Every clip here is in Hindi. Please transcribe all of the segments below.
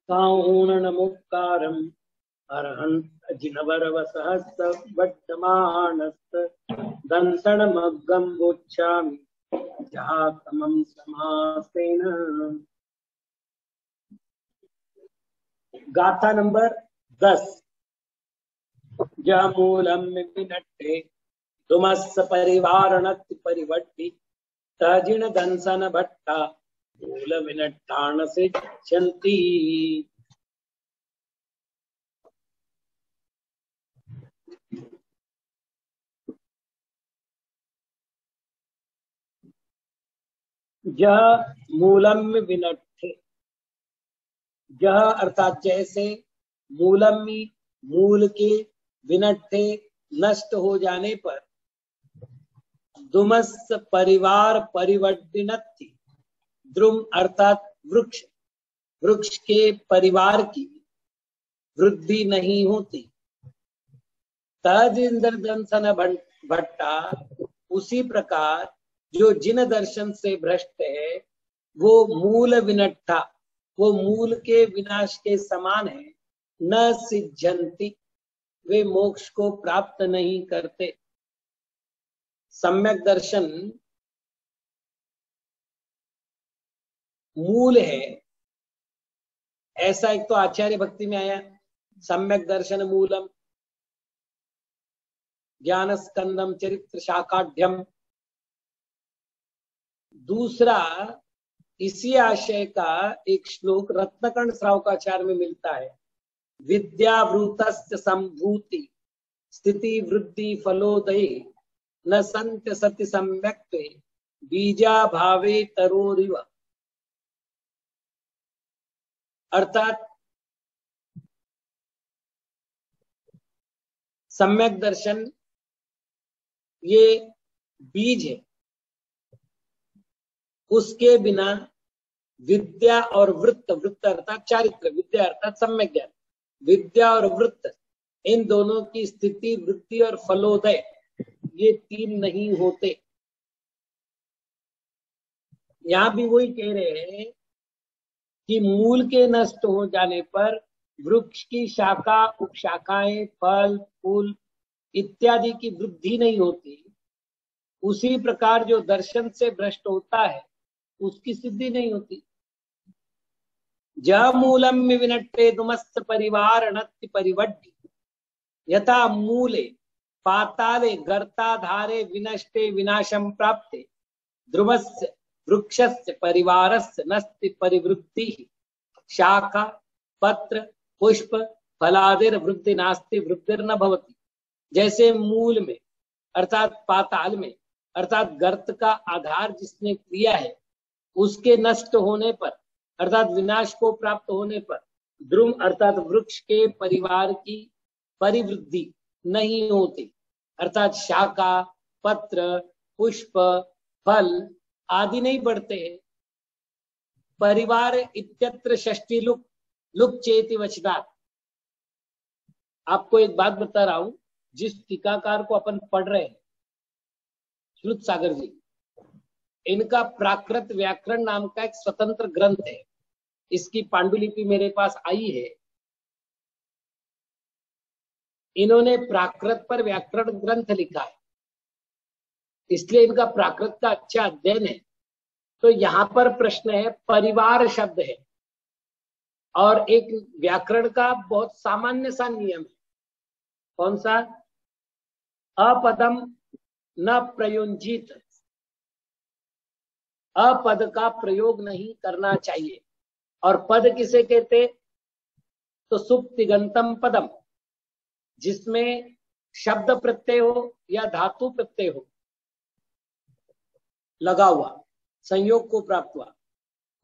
काऊणमुक्कारम् अर्हन्त जिनवरवसहस्त वर्तमानस्त दंसनमग्गं गोच्छामि जातमं समासेन। गाथा नंबर 10। जमूलम विनट्टे तुमस्स परिवारणत् परिवट्टि तजिण दंसन भट्टा मूल विनट्टान से चंती। जह मूलम विनट्टे, जह अर्थात जैसे, मूलम मूल के, विनट्टे नष्ट हो जाने पर, दुमस परिवार परिवर्तिनत्ति, द्रुम अर्थात वृक्ष, वृक्ष के परिवार की वृद्धि नहीं होती। तजिंद्र दंसन भट्टा, उसी प्रकार जो जिन दर्शन से भ्रष्ट है वो मूल विनट्ठा, वो मूल के विनाश के समान है। न सिद्ध्यन्ति, वे मोक्ष को प्राप्त नहीं करते। सम्यक दर्शन मूल है, ऐसा एक तो आचार्य भक्ति में आया, सम्यक दर्शन मूलम ज्ञान स्कंदम चरित्र शाखाढ्यम। दूसरा इसी आशय का एक श्लोक रत्नकर्ण श्रावकाचार्य में मिलता है। विद्यावृतस्य संभूति स्थिति वृद्धि फलोदये न संत सति सम्यक्त्वे बीजा भावे तरोरिव। अर्थात सम्यक दर्शन ये बीज है, उसके बिना विद्या और वृत्त, वृत्त अर्थात चारित्र, विद्या अर्थात सम्यक ज्ञान, विद्या और वृत्त, इन दोनों की स्थिति वृद्धि और फलोदय ये तीन नहीं होते। यहां भी वही कह रहे हैं कि मूल के नष्ट हो जाने पर वृक्ष की शाखा, उपशाखाएं, फल, फूल इत्यादि की वृद्धि नहीं होती। उसी प्रकार जो दर्शन से भ्रष्ट होता है उसकी सिद्धि नहीं होती। ज मूलम विनट्टे दुमस्त परिवार नत्ति परिवड्ढि यथा मूले पाताले गर्ताधारे विनष्टे विनाशम प्राप्ते ध्रुवस्य वृक्षस्य परिवारस्य नस्ति परिवृद्धि शाखा पत्र पुष्प फलादिर वृद्धि नास्ति वृद्धिर्न भवति। जैसे मूल में अर्थात पाताल में अर्थात गर्त का आधार जिसने किया है उसके नष्ट होने पर अर्थात विनाश को प्राप्त होने पर ध्रुव अर्थात वृक्ष के परिवार की परिवृद्धि नहीं होती, अर्थात शाखा पत्र पुष्प फल आदि नहीं बढ़ते हैं। परिवार इत्यत्र षष्ठी लुक लुक चेति वचनात्। आपको एक बात बता रहा हूं, जिस टीकाकार को अपन पढ़ रहे हैं श्रुत सागर जी, इनका प्राकृत व्याकरण नाम का एक स्वतंत्र ग्रंथ है। इसकी पांडुलिपि मेरे पास आई है। इन्होंने प्राकृत पर व्याकरण ग्रंथ लिखा है, इसलिए इनका प्राकृत का अच्छा अध्ययन है। तो यहाँ पर प्रश्न है, परिवार शब्द है और एक व्याकरण का बहुत सामान्य सा नियम है। कौन सा? अपदम न प्रयुंजित, अपद का प्रयोग नहीं करना चाहिए। और पद किसे कहते? तो सुप्तिगंतम पदम, जिसमें शब्द प्रत्यय हो या धातु प्रत्यय हो लगा हुआ, संयोग को प्राप्त हुआ,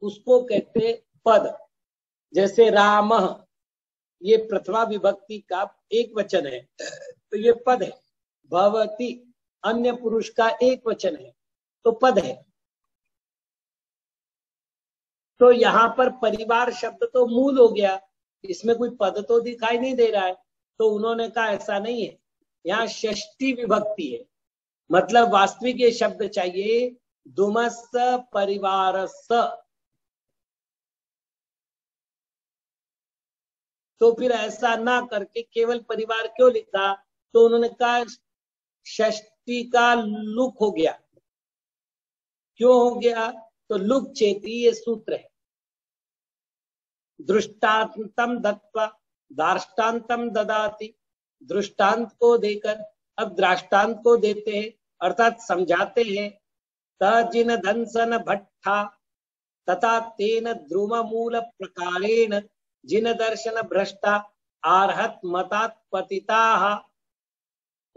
उसको कहते पद। जैसे रामः, ये प्रथमा विभक्ति का एक वचन है तो ये पद है। भवति अन्य पुरुष का एक वचन है तो पद है। तो यहाँ पर परिवार शब्द तो मूल हो गया, इसमें कोई पद तो दिखाई नहीं दे रहा है। तो उन्होंने कहा ऐसा नहीं है, यहाँ षष्ठी विभक्ति है, मतलब वास्तविक ये शब्द चाहिए दुमस परिवारस। तो फिर ऐसा ना करके केवल परिवार क्यों लिखा? तो उन्होंने कहा षष्ठी का लुक हो गया। क्यों हो गया? तो लुक चेती ये सूत्र है, दृष्टांतम दत्वा दार्ष्टान्तम ददाति। दृष्टांत को देकर अब दृष्टांत को देते हैं, अर्थात समझाते हैं। तजिन दंसन भट्टा तथा तेन ध्रुव मूल प्रकारेण जिन दर्शन भ्रष्टा आर्हत मतात पतिता।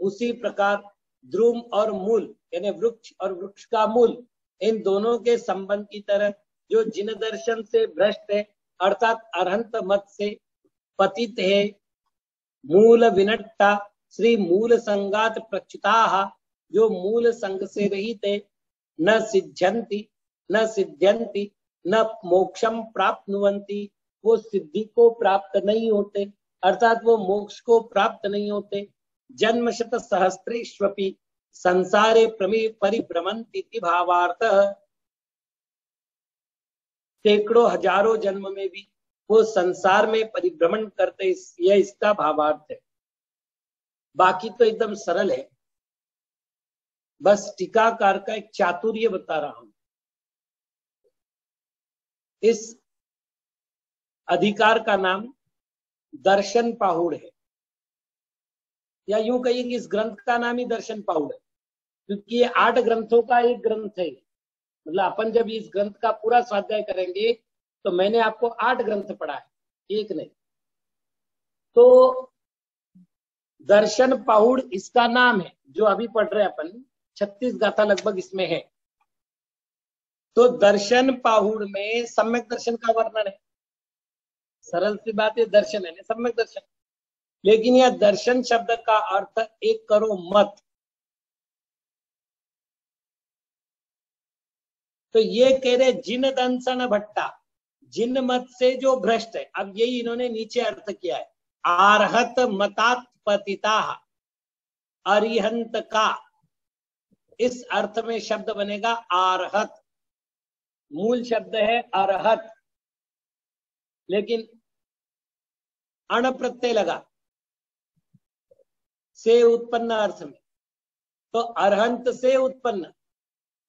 उसी प्रकार ध्रुव और मूल यानी वृक्ष और वृक्ष का मूल, इन दोनों के संबंध की तरह जो जिन दर्शन से भ्रष्ट है अर्थात अरहंत मत से पतित है, मूल विनट्टा श्री मूल संगात प्रच्युता, जो मूल संग से रहित है, न सिद्ध्यंति न सिद्ध्यंति न मोक्षम प्राप्नुवन्ति, वो सिद्धि को प्राप्त नहीं होते अर्थात वो मोक्ष को प्राप्त नहीं होते। जन्म शत सहस्रेष्वपि संसारे परिभ्रमन्ति भावार्थ, सैकड़ों हजारों जन्म में भी वो संसार में परिभ्रमण करते, यह इसका भावार्थ है। बाकी तो एकदम सरल है, बस टीकाकार का एक चातुर्य बता रहा हूं। इस अधिकार का नाम दर्शन पाहुड़ है, या यूं कहिए कि इस ग्रंथ का नाम ही दर्शन पाहुड़ है, क्योंकि ये 8 ग्रंथों का एक ग्रंथ है। मतलब अपन जब इस ग्रंथ का पूरा स्वाध्याय करेंगे तो मैंने आपको 8 ग्रंथ पढ़ा है, एक नहीं। तो दर्शन पाहुड़ इसका नाम है, जो अभी पढ़ रहे हैं अपन, 36 गाथा लगभग इसमें है। तो दर्शन पाहुड़ में सम्यक दर्शन का वर्णन है। सरल सी बात है, दर्शन है ना सम्यक दर्शन। लेकिन यह दर्शन शब्द का अर्थ एक करो मत। तो ये कह रहे जिन दंसन भट्टा, जिन मत से जो भ्रष्ट है। अब यही इन्होंने नीचे अर्थ किया है, आर्हत मतात पतिता, अरिहंत का, इस अर्थ में शब्द बनेगा आर्हत। मूल शब्द है अरहत, लेकिन अण प्रत्यय लगा से उत्पन्न अर्थ में, तो अरहंत से उत्पन्न,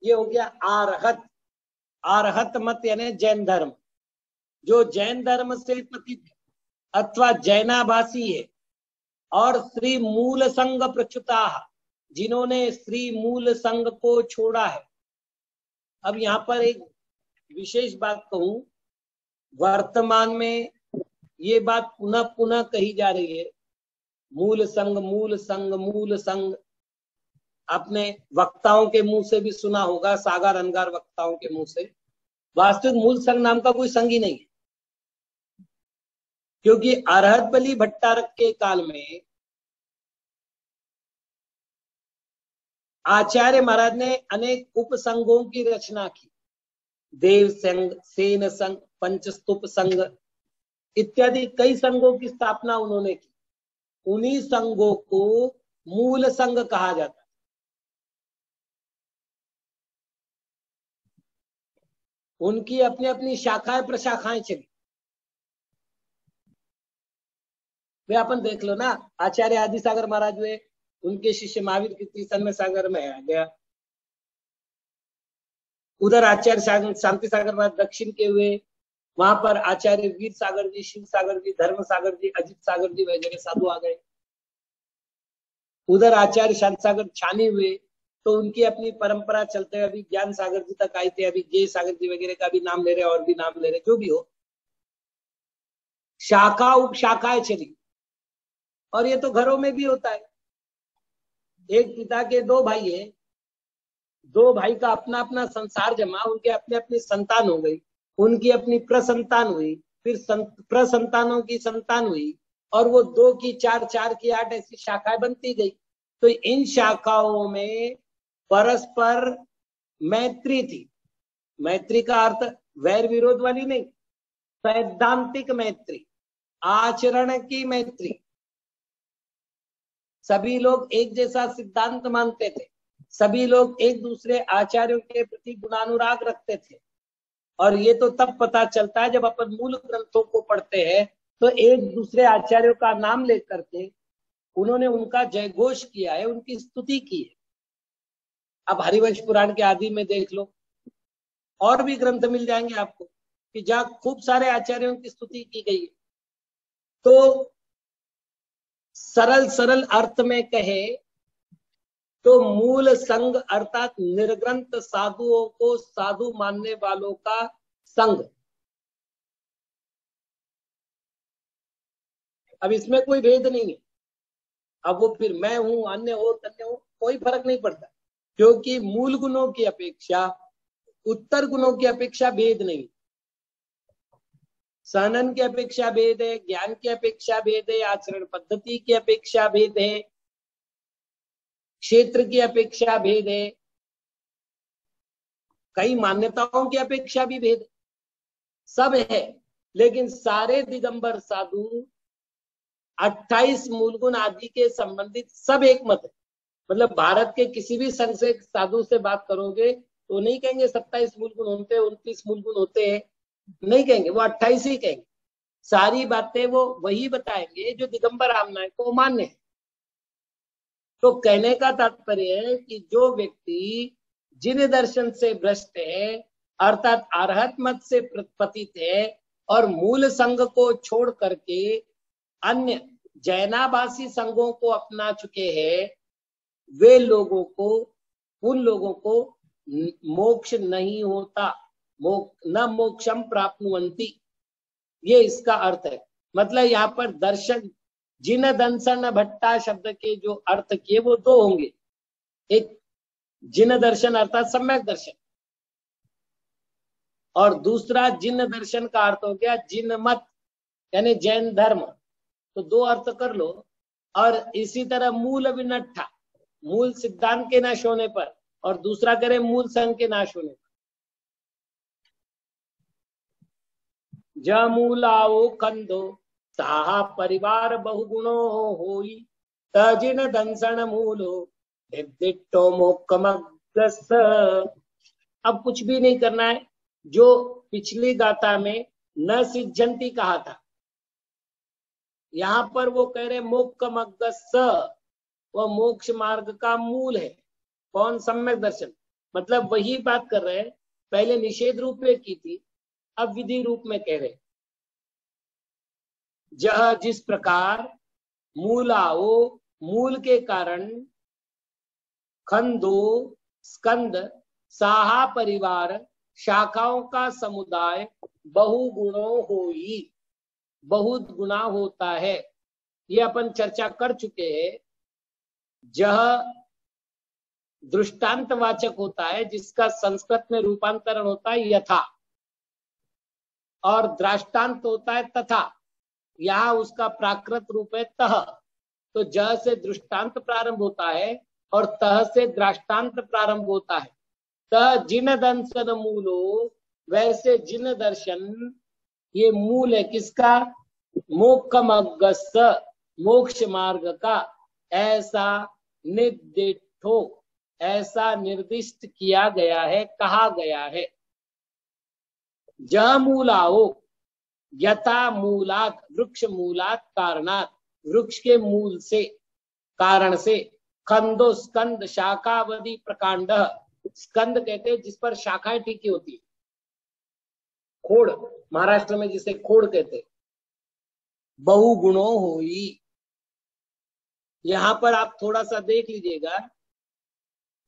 ये हो गया आर्हत। आर्हत मत यानी जैन धर्म, जो जैन धर्म से पतित है अथवा जैनाभासी है, और श्री मूल संग प्रच्युता, जिन्होंने श्री मूल संग को छोड़ा है। अब यहां पर एक विशेष बात कहूं, वर्तमान में ये बात पुनः पुनः कही जा रही है, मूल संग मूल संग मूल संग। आपने वक्ताओं के मुंह से भी सुना होगा, सागर अनगार वक्ताओं के मुंह से। वास्तविक मूल संग नाम का कोई संग ही नहीं है, क्योंकि अरहत बलि भट्टारक के काल में आचार्य महाराज ने अनेक उपसंगों की रचना की। देव संघ, सेन संघ, पंचस्तुप संघ इत्यादि कई संघों की स्थापना उन्होंने की। उन्हीं संघों को मूल संघ कहा जाता है। उनकी अपनी अपनी शाखाएं प्रशाखाएं चली। वे अपन देख लो ना, आचार्य आदि सागर महाराज हुए, उनके शिष्य महावीर कीर्ति सन में सागर में आ गया। उधर आचार्य शांति सागर महाराज दक्षिण के हुए, वहां पर आचार्य वीर सागर जी, शिव सागर जी, धर्म सागर जी, अजित सागर जी वगैरह साधु आ गए। उधर आचार्य शांति सागर छानी हुए, तो उनकी अपनी परंपरा चलते हुए अभी ज्ञान सागर जी तक आई थे। अभी जय सागर जी वगैरह का भी नाम ले रहे, और भी नाम ले रहे, जो भी हो, शाखा उप शाखाएं चली। और ये तो घरों में भी होता है। एक पिता के 2 भाई है, 2 भाई का अपना अपना संसार जमा, उनके अपने अपनी संतान हो गई, उनकी अपनी प्रसंतान हुई, फिर प्रसंतानों की संतान हुई, और वो 2 की 4, 4 की 8 ऐसी शाखाएं बनती गई। तो इन शाखाओं में परस्पर मैत्री थी। मैत्री का अर्थ वैर विरोध वाली नहीं, सैद्धांतिक मैत्री, आचरण की मैत्री। सभी लोग एक जैसा सिद्धांत मानते थे, सभी लोग एक दूसरे आचार्यों के प्रति गुणानुराग रखते थे। और ये तो तब पता चलता है जब अपन मूल ग्रंथों को पढ़ते हैं, तो एक दूसरे आचार्यों का नाम लेकर के उन्होंने उनका जयघोष किया है, उनकी स्तुति की है। अब हरिवंश पुराण के आदि में देख लो, और भी ग्रंथ मिल जाएंगे आपको कि जहाँ खूब सारे आचार्यों की स्तुति की गई है। तो सरल सरल अर्थ में कहे तो मूल संघ अर्थात निर्ग्रंथ साधुओं को साधु मानने वालों का संघ। अब इसमें कोई भेद नहीं है, अब वो फिर मैं हूं, अन्य हो, तन्य हो, कोई फर्क नहीं पड़ता, क्योंकि मूल गुणों की अपेक्षा उत्तर गुणों की अपेक्षा भेद नहीं। सहनन की अपेक्षा भेद है, ज्ञान की अपेक्षा भेद है, आचरण पद्धति की अपेक्षा भेद है, क्षेत्र की अपेक्षा भेद है, कई मान्यताओं की अपेक्षा भी भेद, सब है। लेकिन सारे दिगंबर साधु 28 मूलगुण आदि के संबंधित सब एक मत है। मतलब भारत के किसी भी संघ से साधु से बात करोगे तो नहीं कहेंगे 27 मूलगुण होते हैं, 29 मूलगुण होते हैं, नहीं कहेंगे, वो 28 ही कहेंगे। सारी बातें वो वही बताएंगे जो दिगंबर रामनाथ को मान्य है। तो कहने का तात्पर्य है कि जो व्यक्ति जिन दर्शन से भ्रष्ट है अर्थात अरहत मत से पतित है और मूल संघ को छोड़ करके अन्य जैनाभासी संघों को अपना चुके हैं, वे लोगों को, उन लोगों को मोक्ष नहीं होता, न मोक्षम प्राप्नुवन्ति, ये इसका अर्थ है। मतलब यहाँ पर दर्शन, जिन दंसन भट्टा शब्द के जो अर्थ किए वो दो होंगे, एक जिन दर्शन अर्थात सम्यक दर्शन, और दूसरा जिन दर्शन का अर्थ हो गया जिन मत यानी जैन धर्म। तो दो अर्थ कर लो। और इसी तरह मूल विनट्ठा, मूल सिद्धांत के नाश होने पर, और दूसरा करे मूल संघ के नाश होने पर। जमूलाओ कंदो साहा परिवार बहुगुणो होई तजिन दंसन मूलो निर्दिष्टो मोक्कमग्गस। अब कुछ भी नहीं करना है, जो पिछली गाथा में न सिद्धंती कहा था, यहां पर वो कह रहे मोक्कमग्गस, वह मोक्ष मार्ग का मूल है। कौन? सम्यक दर्शन। मतलब वही बात कर रहे हैं, पहले निषेध रूप में की थी, अब विधि रूप में कह रहे। जह जिस प्रकार मूलाओ, मूल के कारण, खंदो स्कंद, साहा परिवार, शाखाओं का समुदाय, बहुगुणों होई, बहुत गुना होता है। ये अपन चर्चा कर चुके हैं। जह दृष्टांतवाचक होता है जिसका संस्कृत में रूपांतरण होता है यथा, और दृष्टांत होता है तथा, यहाँ उसका प्राकृत रूप है तह। तो ज से दृष्टांत प्रारंभ होता है और तह से दृष्टांत प्रारंभ होता है। तह जिन दंसन मूलो, वैसे जिन दर्शन, ये मूल है किसका? मोक्षमग्गस, मोक्ष मार्ग का। ऐसा निर्दिष्टो, ऐसा निर्दिष्ट किया गया है, कहा गया है। ज मूलाओ यथा मूलात, वृक्ष मूलात कारणात, वृक्ष के मूल से, कारण से, खंदो स्कंद शाखावधि प्रकांड, स्कंद कहते हैं जिस पर शाखाएं टिकी होती है, खोड़, महाराष्ट्र में जिसे खोड़ कहते हैं। बहुगुणों होई, यहां पर आप थोड़ा सा देख लीजिएगा,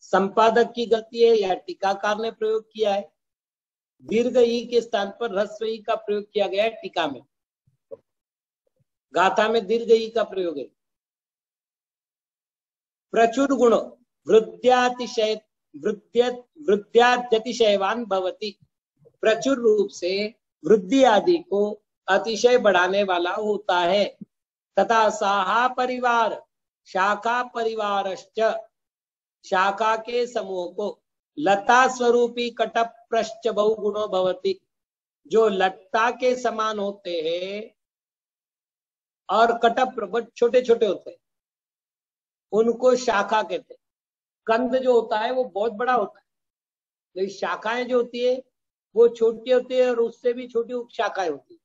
संपादक की गलती है या टीकाकार ने प्रयोग किया है। दीर्घ ई के स्थान पर ह्रस्व ई का प्रयोग किया गया है टीका में, गाथा में दीर्घ ई का प्रयोग है। प्रचुर गुण वृद्ध्यातिशय, वृद्ध्यात्यतिशयवान भवति, प्रचुर रूप से वृद्धि आदि को अतिशय बढ़ाने वाला होता है। तथा साहा परिवार, शाखा परिवारश्च, शाखा के समूह को, लता स्वरूपी कटप्रश्च बहुगुणो भवति, जो लता के समान होते हैं और कटप्र छोटे छोटे होते हैं, उनको शाखा कहते हैं। कंद जो होता है वो बहुत बड़ा होता है, लेकिन शाखाएं जो होती है वो छोटी होती है और उससे भी छोटी उपशाखाएं होती है।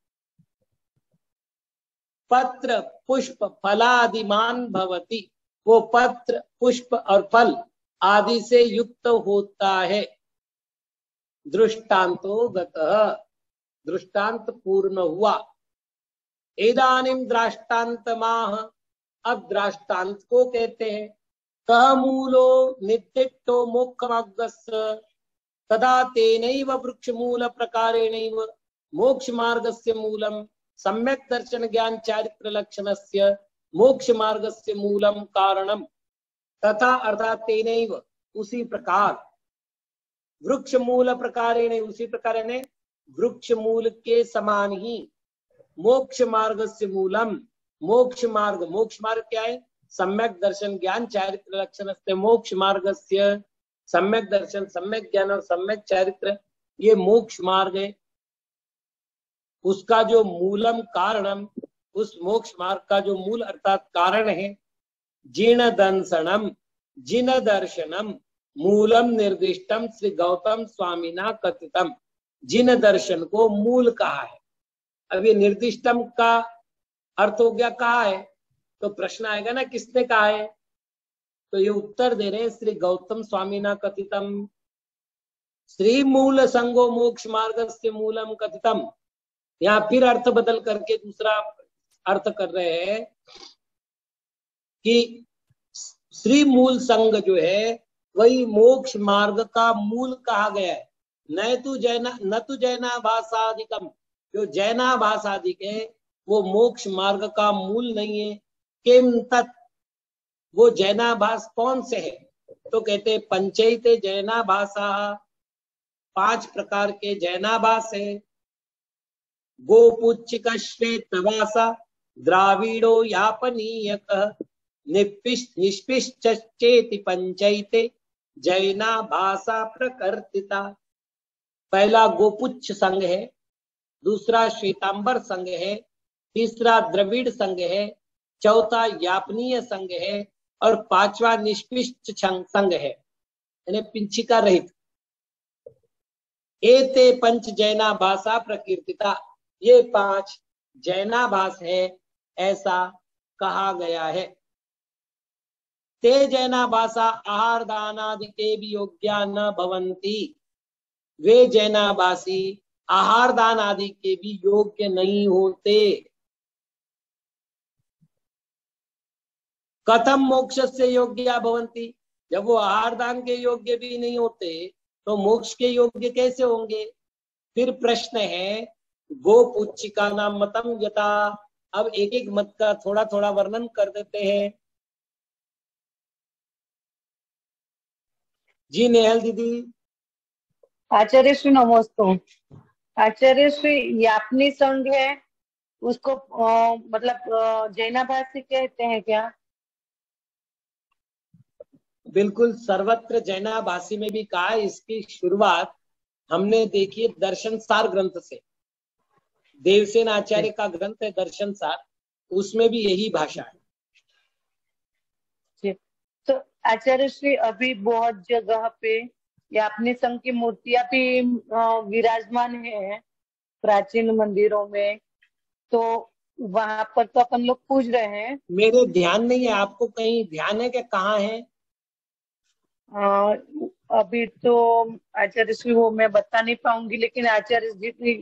पत्र पुष्प फलादिमान भवति, वो पत्र पुष्प और फल आदि से युक्त होता है। दृष्टांतो गतः, दृष्टांत पूर्ण हुआ। इदानीं दृष्टान्तमाह, अब दृष्टांत को कहते हैं। कह मूलो नित्यक्तो मोक्षमार्गस्य तदा तेनैव वृक्षमूल प्रकारेणैव मोक्ष मार्गस्य मूलम सम्यक दर्शन ज्ञान चारित्र लक्षणस्य मोक्ष मार्गस्य मूलम कारणम तथा अर्थात तेनैव उसी प्रकार वृक्ष मूल प्रकारेण उसी प्रकार ने वृक्ष मूल के समान ही मोक्ष मार्गस्य मूलम, मोक्ष मार्ग क्या है? सम्यक दर्शन ज्ञान चारित्र लक्षणस्य मोक्ष मार्गस्य, सम्यक दर्शन सम्यक ज्ञान और सम्यक चारित्र ये मोक्ष मार्ग है। उसका जो मूलम कारणम, उस मोक्ष मार्ग का जो मूल अर्थात कारण है, जिन दंसनम जिन दर्शनम मूलम निर्दिष्टम श्री गौतम स्वामिना कथितम। जिन दर्शन को मूल कहा है। अब ये निर्दिष्टम का अर्थ हो गया कहा है, तो प्रश्न आएगा ना किसने कहा है? तो ये उत्तर दे रहे हैं श्री गौतम स्वामिना कथितम। श्री मूल संगो मोक्ष मार्गस्य मूलम कथितम। यहाँ फिर अर्थ बदल करके दूसरा अर्थ कर रहे हैं कि श्री मूल संग जो है वही मोक्ष मार्ग का मूल कहा गया है। न तो जैनाभासादिकम, जो जैनाभासादिक है वो मोक्ष मार्ग का मूल नहीं है। किम तत्, वो जैनाभास कौन से है? तो कहते हैं पंचैते जैनाभासा, 5 प्रकार के जैनाभास है। गोपुच्छिक श्वेतवासा द्राविडो यापनीयक निष्पिश्चेति पंचैते जैना भाषा प्रकर्तिता। पहला गोपुच्छ संघ है, दूसरा श्वेतांबर संघ है, तीसरा द्रविड़ संघ है, चौथा यापनीय संघ है और 5वां निष्पिश्च संघ है, यानी पिंचिका रहित। एते पंच जैना भाषा प्रकीर्तिता, ये 5 जैनाभास है ऐसा कहा गया है। ते जैनाभासा आहार दानादि के भी योग्या न भवंती, वे जैनाभासी आहार दान आदि के भी योग्य नहीं होते। कथम मोक्ष से योग्या भवंती, जब वो आहार दान के योग्य भी नहीं होते तो मोक्ष के योग्य कैसे होंगे? फिर प्रश्न है गोपुच्छिका नाम मतम यथा। अब एक एक मत का थोड़ा थोड़ा वर्णन कर देते हैं। जी नेहल दीदी। आचार्य श्री नमस्ते। आचार्य श्री यापनी संघ है उसको मतलब जैनाभासी कहते हैं क्या? बिल्कुल, सर्वत्र जैनाभासी में भी कहा। इसकी शुरुआत हमने देखी दर्शन सार ग्रंथ से। देवसेन आचार्य का ग्रंथ है दर्शन सार, उसमें भी यही भाषा है। तो आचार्य श्री अभी बहुत जगह पे यापनी संघ की मूर्तियां भी विराजमान है प्राचीन मंदिरों में, तो वहां पर तो अपन लोग पूज रहे हैं। मेरे ध्यान नहीं है, आपको कहीं ध्यान है कि कहाँ है? अभी तो आचार्य श्री वो मैं बता नहीं पाऊंगी, लेकिन आचार्य जी की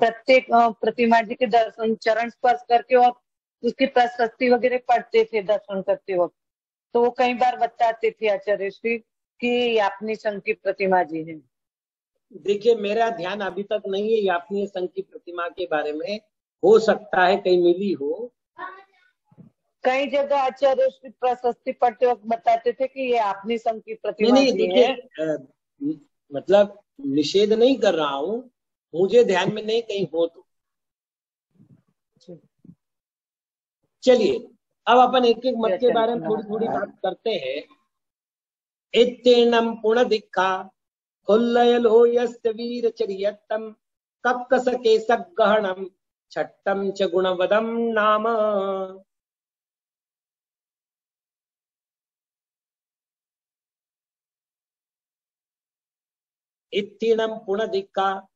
प्रत्येक प्रतिमा जी के दर्शन चरण स्पर्श करके और उसकी प्रशस्ति वगैरह पढ़ते थे दर्शन करते वक्त, तो वो कई बार बताते थे आचार्य श्री कि यापनी संघ की प्रतिमा जी है। देखिए, मेरा ध्यान अभी तक नहीं है यापनीय संघ की प्रतिमा के बारे में, हो सकता है कहीं मिली हो। कई जगह आचार्य श्री प्रशस्ति पढ़ते वक्त बताते थे कि ये यापनी संघ की प्रतिमा नहीं, जी है। मतलब निषेध नहीं कर रहा हूँ, मुझे ध्यान में नहीं कहीं हो तो। चलिए अब अपन एक एक मत के बारे में थोड़ी थोड़ी बात करते हैं। इत्तीर्णम पुनर्दिक्खा कुल्लयलो यस्य वीरचर्यत्तम कक्कसके सगहणम छट्टम च गुणवदम नाम। इत्तीर्णम पुनर्दिक्खा,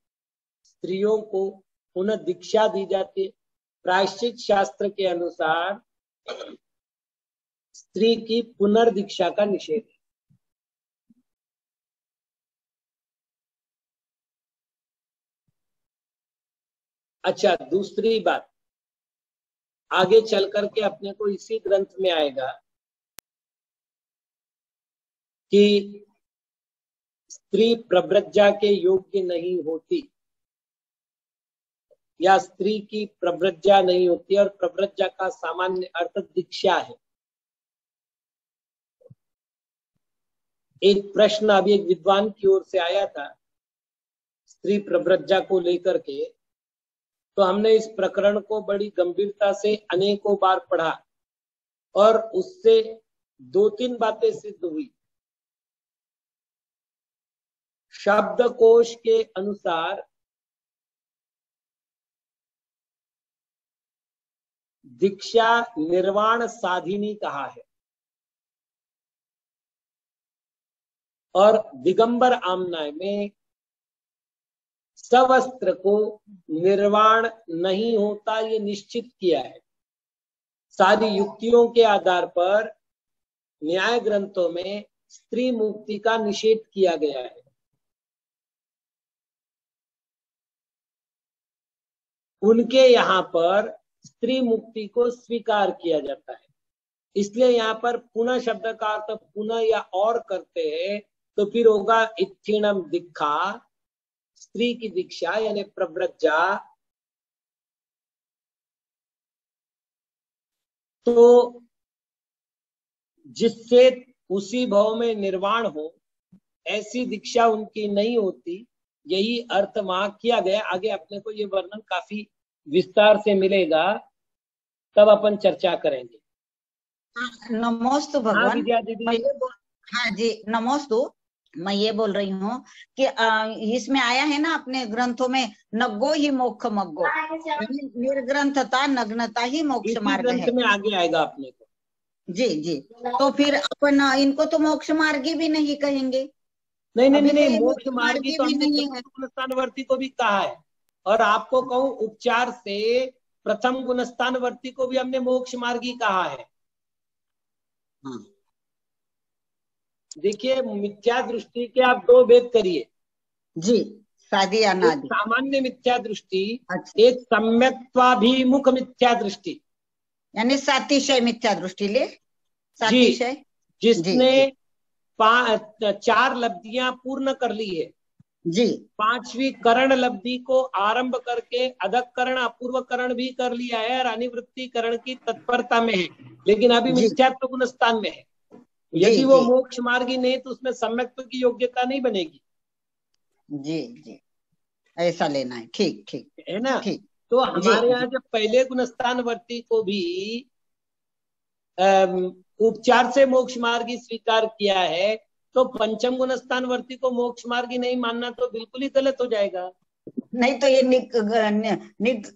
स्त्रियों को पुनः दीक्षा दी जाती है। प्रायश्चित शास्त्र के अनुसार स्त्री की पुनर्दीक्षा का निषेध है। अच्छा, दूसरी बात आगे चल करके अपने को इसी ग्रंथ में आएगा कि स्त्री प्रव्रज्या के योग्य नहीं होती या स्त्री की प्रव्रज्या नहीं होती, और प्रव्रज्या का सामान्य अर्थ दीक्षा है। एक प्रश्न अभी एक विद्वान की ओर से आया था स्त्री प्रव्रज्या को लेकर के, तो हमने इस प्रकरण को बड़ी गंभीरता से अनेकों बार पढ़ा और उससे 2-3 बातें सिद्ध हुई। शब्दकोश के अनुसार दीक्षा निर्वाण साधिनी कहा है और दिगंबर आमनाय में सवस्त्र को निर्वाण नहीं होता ये निश्चित किया है। सारी युक्तियों के आधार पर न्याय ग्रंथों में स्त्री मुक्ति का निषेध किया गया है। उनके यहाँ पर स्त्री मुक्ति को स्वीकार किया जाता है, इसलिए यहाँ पर पुनः शब्द का अर्थ पुनः या और करते हैं तो फिर होगा इत्थिणम दीक्षा, स्त्री की दीक्षा यानी प्रव्रज्या। तो जिससे उसी भाव में निर्वाण हो ऐसी दीक्षा उनकी नहीं होती, यही अर्थ वहां किया गया। आगे अपने को ये वर्णन काफी विस्तार से मिलेगा, तब अपन चर्चा करेंगे। नमोस्तु हाँ भगवान। विद्या दीदी। हाँ जी नमोस्तु। मैं ये बोल रही हूँ कि इसमें आया है ना अपने ग्रंथों में नग्गो ही मोक्ष मग्गो, निर्ग्रंथता नग्नता ही मोक्ष मार्ग है। ग्रंथ में आगे आएगा अपने को। जी जी, तो फिर अपन इनको तो मोक्ष मार्गी भी नहीं कहेंगे। नहीं, मोक्ष मार्गी तो हमने गुणस्थानवर्ती को भी कहा है, और आपको कहूँ उपचार से प्रथम गुणस्थानवर्ती को भी हमने मोक्ष मार्गी कहा है। हाँ। देखिए, मिथ्या दृष्टि के आप 2 भेद करिए जी, सादी अनादि। सामान्य मिथ्या दृष्टि, अच्छा। एक सम्यक्त्वाभिमुख मिथ्या दृष्टि, यानी सातिशय मिथ्या दृष्टि ले। सातिशय जिसने 4 लब्धियां पूर्ण कर ली है जी, 5वीं करण लब्धि को आरंभ करके अधक करण अपूर्व करण भी कर लिया है और अनिवृत्ति करण की तत्परता में है, लेकिन अभी मिथ्यात्व गुण स्थान में है। यदि वो मोक्ष मार्गी नहीं तो उसमें सम्यक्त्व की योग्यता नहीं बनेगी। जी जी, ऐसा लेना है। ठीक ठीक है ना। ठीक। तो हमारे यहाँ जब पहले गुणस्थानवर्ती को भी उपचार से मोक्ष मार्गी स्वीकार किया है, तो पंचम गुणस्थानवर्ती को मोक्ष मार्गी नहीं मानना तो बिल्कुल ही गलत हो जाएगा। नहीं तो ये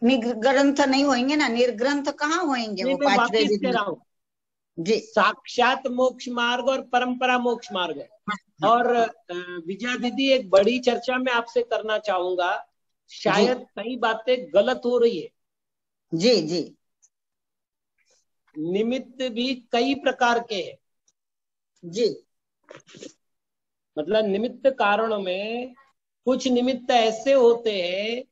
निग्रंथ नहीं होंगे ना, निर्ग्रंथ कहाँ होंगे वो 5वें कह रहा हूँ जी। साक्षात मोक्ष मार्ग और परंपरा मोक्ष मार्ग है। और विजया दीदी, एक बड़ी चर्चा मैं आपसे करना चाहूंगा, शायद कई बातें गलत हो रही है। जी जी, निमित्त भी कई प्रकार के हैं जी। मतलब निमित्त कारणों में कुछ निमित्त ऐसे होते हैं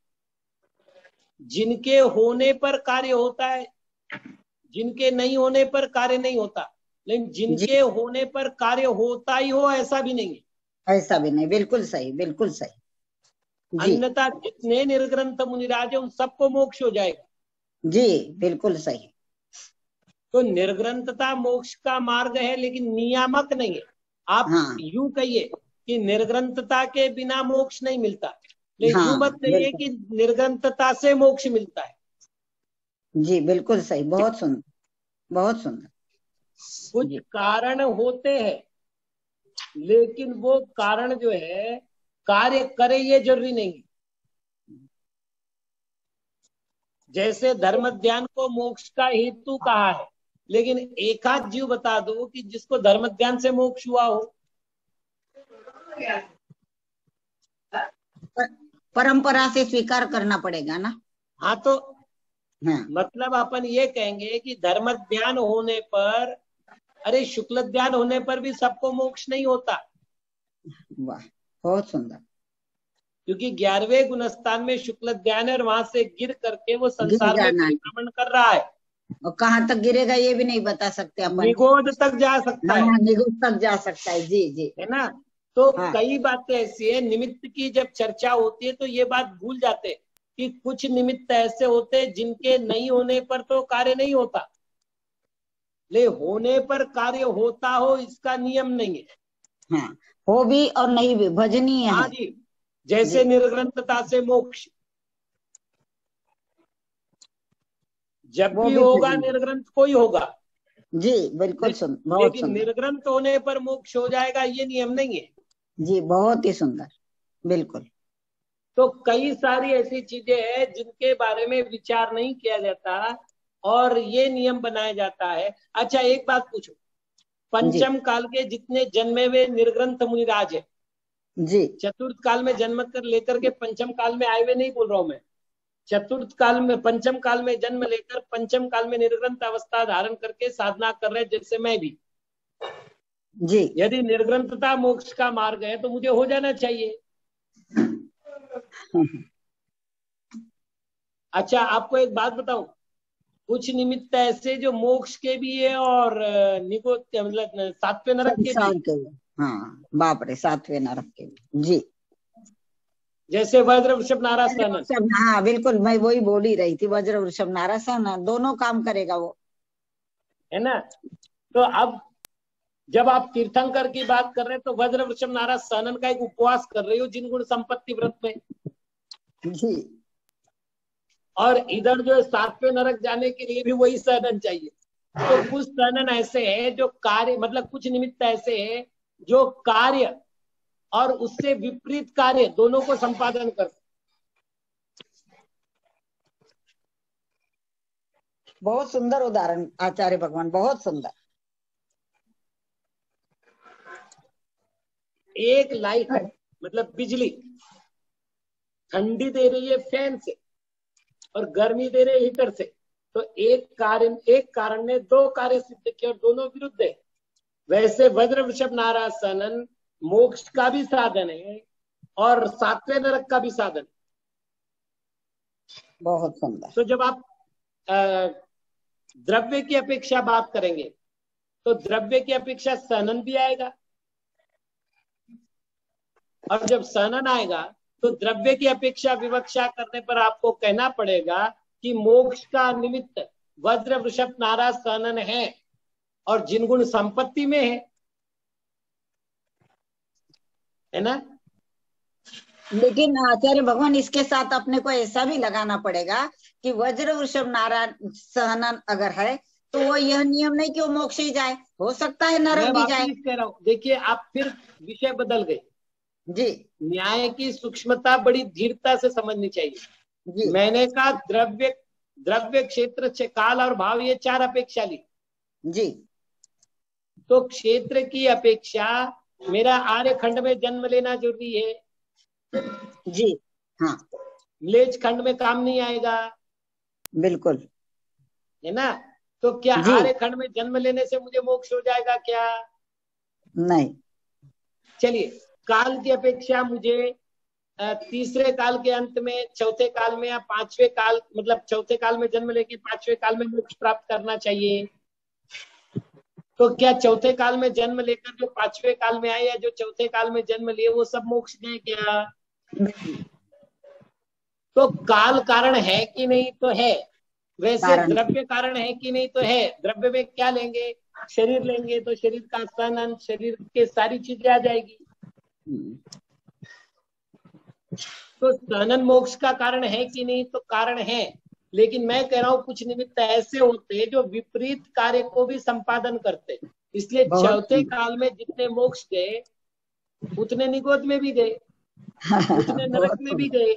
जिनके होने पर कार्य होता है, जिनके नहीं होने पर कार्य नहीं होता, लेकिन जिनके होने पर कार्य होता ही हो ऐसा भी नहीं है। ऐसा भी नहीं, बिल्कुल सही, बिल्कुल सही। अन्यथा जितने निर्ग्रंथ मुनिराज है उन सबको मोक्ष हो जाएगा। जी बिल्कुल सही। तो निर्ग्रंथता मोक्ष का मार्ग है, लेकिन नियामक नहीं है। आप यूं कहिए कि निर्ग्रंथता के बिना मोक्ष नहीं मिलता, लेकिन यूं मत कहिए कि निर्ग्रंथता से मोक्ष मिलता है। जी बिल्कुल सही, बहुत सुंदर, बहुत सुंदर। कुछ कारण होते हैं, लेकिन वो कारण जो है कार्य करे ये जरूरी नहीं। जैसे धर्म ध्यान को मोक्ष का हेतु कहा है, लेकिन एकाध जीव बता दो कि जिसको धर्म ध्यान से मोक्ष हुआ हो। परंपरा से स्वीकार करना पड़ेगा ना। हाँ, तो हाँ मतलब अपन ये कहेंगे कि धर्म ध्यान होने पर, अरे शुक्ल ध्यान होने पर भी सबको मोक्ष नहीं होता, वाह बहुत सुंदर। क्योंकि 11वें गुणस्थान में शुक्ल ध्यान है और वहां से गिर करके वो गिर संसार में जाना है, परिभ्रमण कर रहा है, और कहाँ तक गिरेगा ये भी नहीं बता सकते अपन। निगोद तक जा सकता है, हाँ निगुत तक जा सकता है, जी जी। है ना। तो हाँ कई बातें ऐसी है, निमित्त की जब चर्चा होती है तो ये बात भूल जाते हैं कि कुछ निमित्त ऐसे होते हैं जिनके नहीं होने पर तो कार्य नहीं होता, ले होने पर कार्य होता हो इसका नियम नहीं है। हाँ, हो भी और नहीं भी भजनीय हाँ है। जी, जैसे जी निर्ग्रंथता से मोक्ष, जब वो भी भी होगा भजनीय, निर्ग्रंथ को ही होगा, जी बिल्कुल बहुत लेकिन सुंदर। निर्ग्रंथ होने पर मोक्ष हो जाएगा ये नियम नहीं है। जी बहुत ही सुंदर, बिल्कुल। तो कई सारी ऐसी चीजें हैं जिनके बारे में विचार नहीं किया जाता और ये नियम बनाया जाता है। अच्छा एक बात पूछो, जी पंचम काल के जितने जन्मे हुए निर्ग्रंथ मुनिराज है, जी चतुर्थ काल में जन्म कर लेकर के पंचम काल में आए हुए नहीं बोल रहा हूं मैं, चतुर्थ काल में पंचम काल में जन्म लेकर पंचम काल में निर्ग्रंथ अवस्था धारण करके साधना कर रहे जैसे मैं भी, जी यदि निर्ग्रंथता मोक्ष का मार्ग है तो मुझे हो जाना चाहिए। अच्छा आपको एक बात बताऊं, कुछ निमित्त ऐसे जो मोक्ष के भी है और निगो मतलब सातवें नरक के भी, संसार के लिए, हाँ बाप रे, सातवें नरक के लिए, जी। जैसे वज्र वृषभ नारा वज्र स्तनन, वृषभ, हाँ बिल्कुल, मैं वही बोल ही रही थी, वज्र वृषभ नारासन दोनों काम करेगा वो। है ना। तो अब जब आप तीर्थंकर की बात कर रहे हैं तो वज्र वृषभ नारा स्तनन का एक उपवास कर रहे हो जिन गुण संपत्ति व्रत में, जी और इधर जो है सातवें नरक जाने के लिए भी वही सहनन चाहिए। तो कुछ सहनन ऐसे है जो कार्य, मतलब कुछ निमित्त ऐसे है जो कार्य और उससे विपरीत कार्य दोनों को संपादन कर, बहुत सुंदर उदाहरण आचार्य भगवान, बहुत सुंदर। एक लाइट मतलब बिजली ठंडी दे रही है फैन से और गर्मी दे रहे हीटर से, तो एक कारण ने दो कार्य सिद्ध किए और दोनों विरुद्ध है। वैसे वज्र वृषभ नारासनन मोक्ष का भी साधन है और सातवें नरक का भी साधन। बहुत सुंदर। तो जब आप द्रव्य की अपेक्षा बात करेंगे तो द्रव्य की अपेक्षा सहनन भी आएगा, और जब सहनन आएगा तो द्रव्य की अपेक्षा विवक्षा करने पर आपको कहना पड़ेगा कि मोक्ष का निमित्त वज्र वृषभ नारा सहनन है और जिनगुण संपत्ति में है ना। लेकिन आचार्य भगवान इसके साथ अपने को ऐसा भी लगाना पड़ेगा कि वज्र वृषभ नारायण सहनन अगर है तो वो यह नियम नहीं कि वो मोक्ष ही जाए, हो सकता है नरक मैं भी जाए। वापिस कह रहा हूं, देखिए आप फिर विषय बदल गए। जी न्याय की सूक्ष्मता बड़ी धीरता से समझनी चाहिए। जी मैंने कहा द्रव्य क्षेत्र काल और भाव ये चार अपेक्षा ली, जी तो क्षेत्र की अपेक्षा मेरा आर्य खंड में जन्म लेना जरूरी है। जी हाँ मिलेज खंड में काम नहीं आएगा, बिल्कुल। है ना। तो क्या जी आर्य खंड में जन्म लेने से मुझे मोक्ष हो जाएगा क्या? नहीं। चलिए काल की अपेक्षा मुझे तीसरे काल के अंत में चौथे काल में या पांचवें काल, मतलब चौथे काल में जन्म लेके पांचवें काल में मोक्ष प्राप्त करना चाहिए। तो क्या चौथे काल में जन्म लेकर जो पांचवें काल में आए या जो चौथे काल में जन्म लिए वो सब मोक्ष गए क्या? नहीं। तो काल कारण है कि नहीं? तो है। वैसे कारण द्रव्य कारण है कि नहीं? तो है। द्रव्य में क्या लेंगे? शरीर लेंगे तो शरीर का स्तन, शरीर के सारी चीजें आ जाएगी। तो स्तनन मोक्ष का कारण है कि नहीं? तो कारण है। लेकिन मैं कह रहा हूं कुछ निमित्त ऐसे होते हैं जो विपरीत कार्य को भी संपादन करते, इसलिए बहुत चौथे काल में जितने मोक्ष गए उतने निगोद में भी गए, उतने नरक बहुत में भी सुंदर। गए,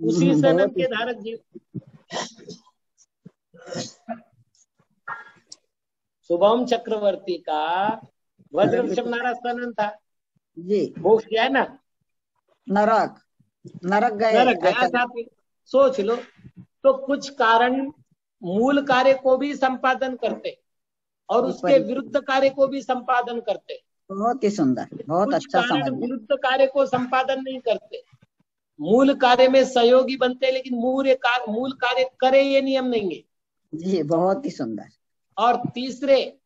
उसी सनन बहुत ही के धारक जीव। शुभम चक्रवर्ती का वज्र वृषभ नारा सनन था, जी मोक्ष गया ना, नरक, नरक गए। नरक गया अच्छा साथ में, सोच लो। तो कुछ कारण मूल कार्य को भी संपादन करते और उसके विरुद्ध कार्य को भी संपादन करते। बहुत ही सुंदर, बहुत कुछ अच्छा कारण समझ गए। विरुद्ध कार्य को संपादन नहीं करते, मूल कार्य में सहयोगी बनते, लेकिन मूल कार्य करे ये नियम नहीं है। जी बहुत ही सुंदर। और तीसरे,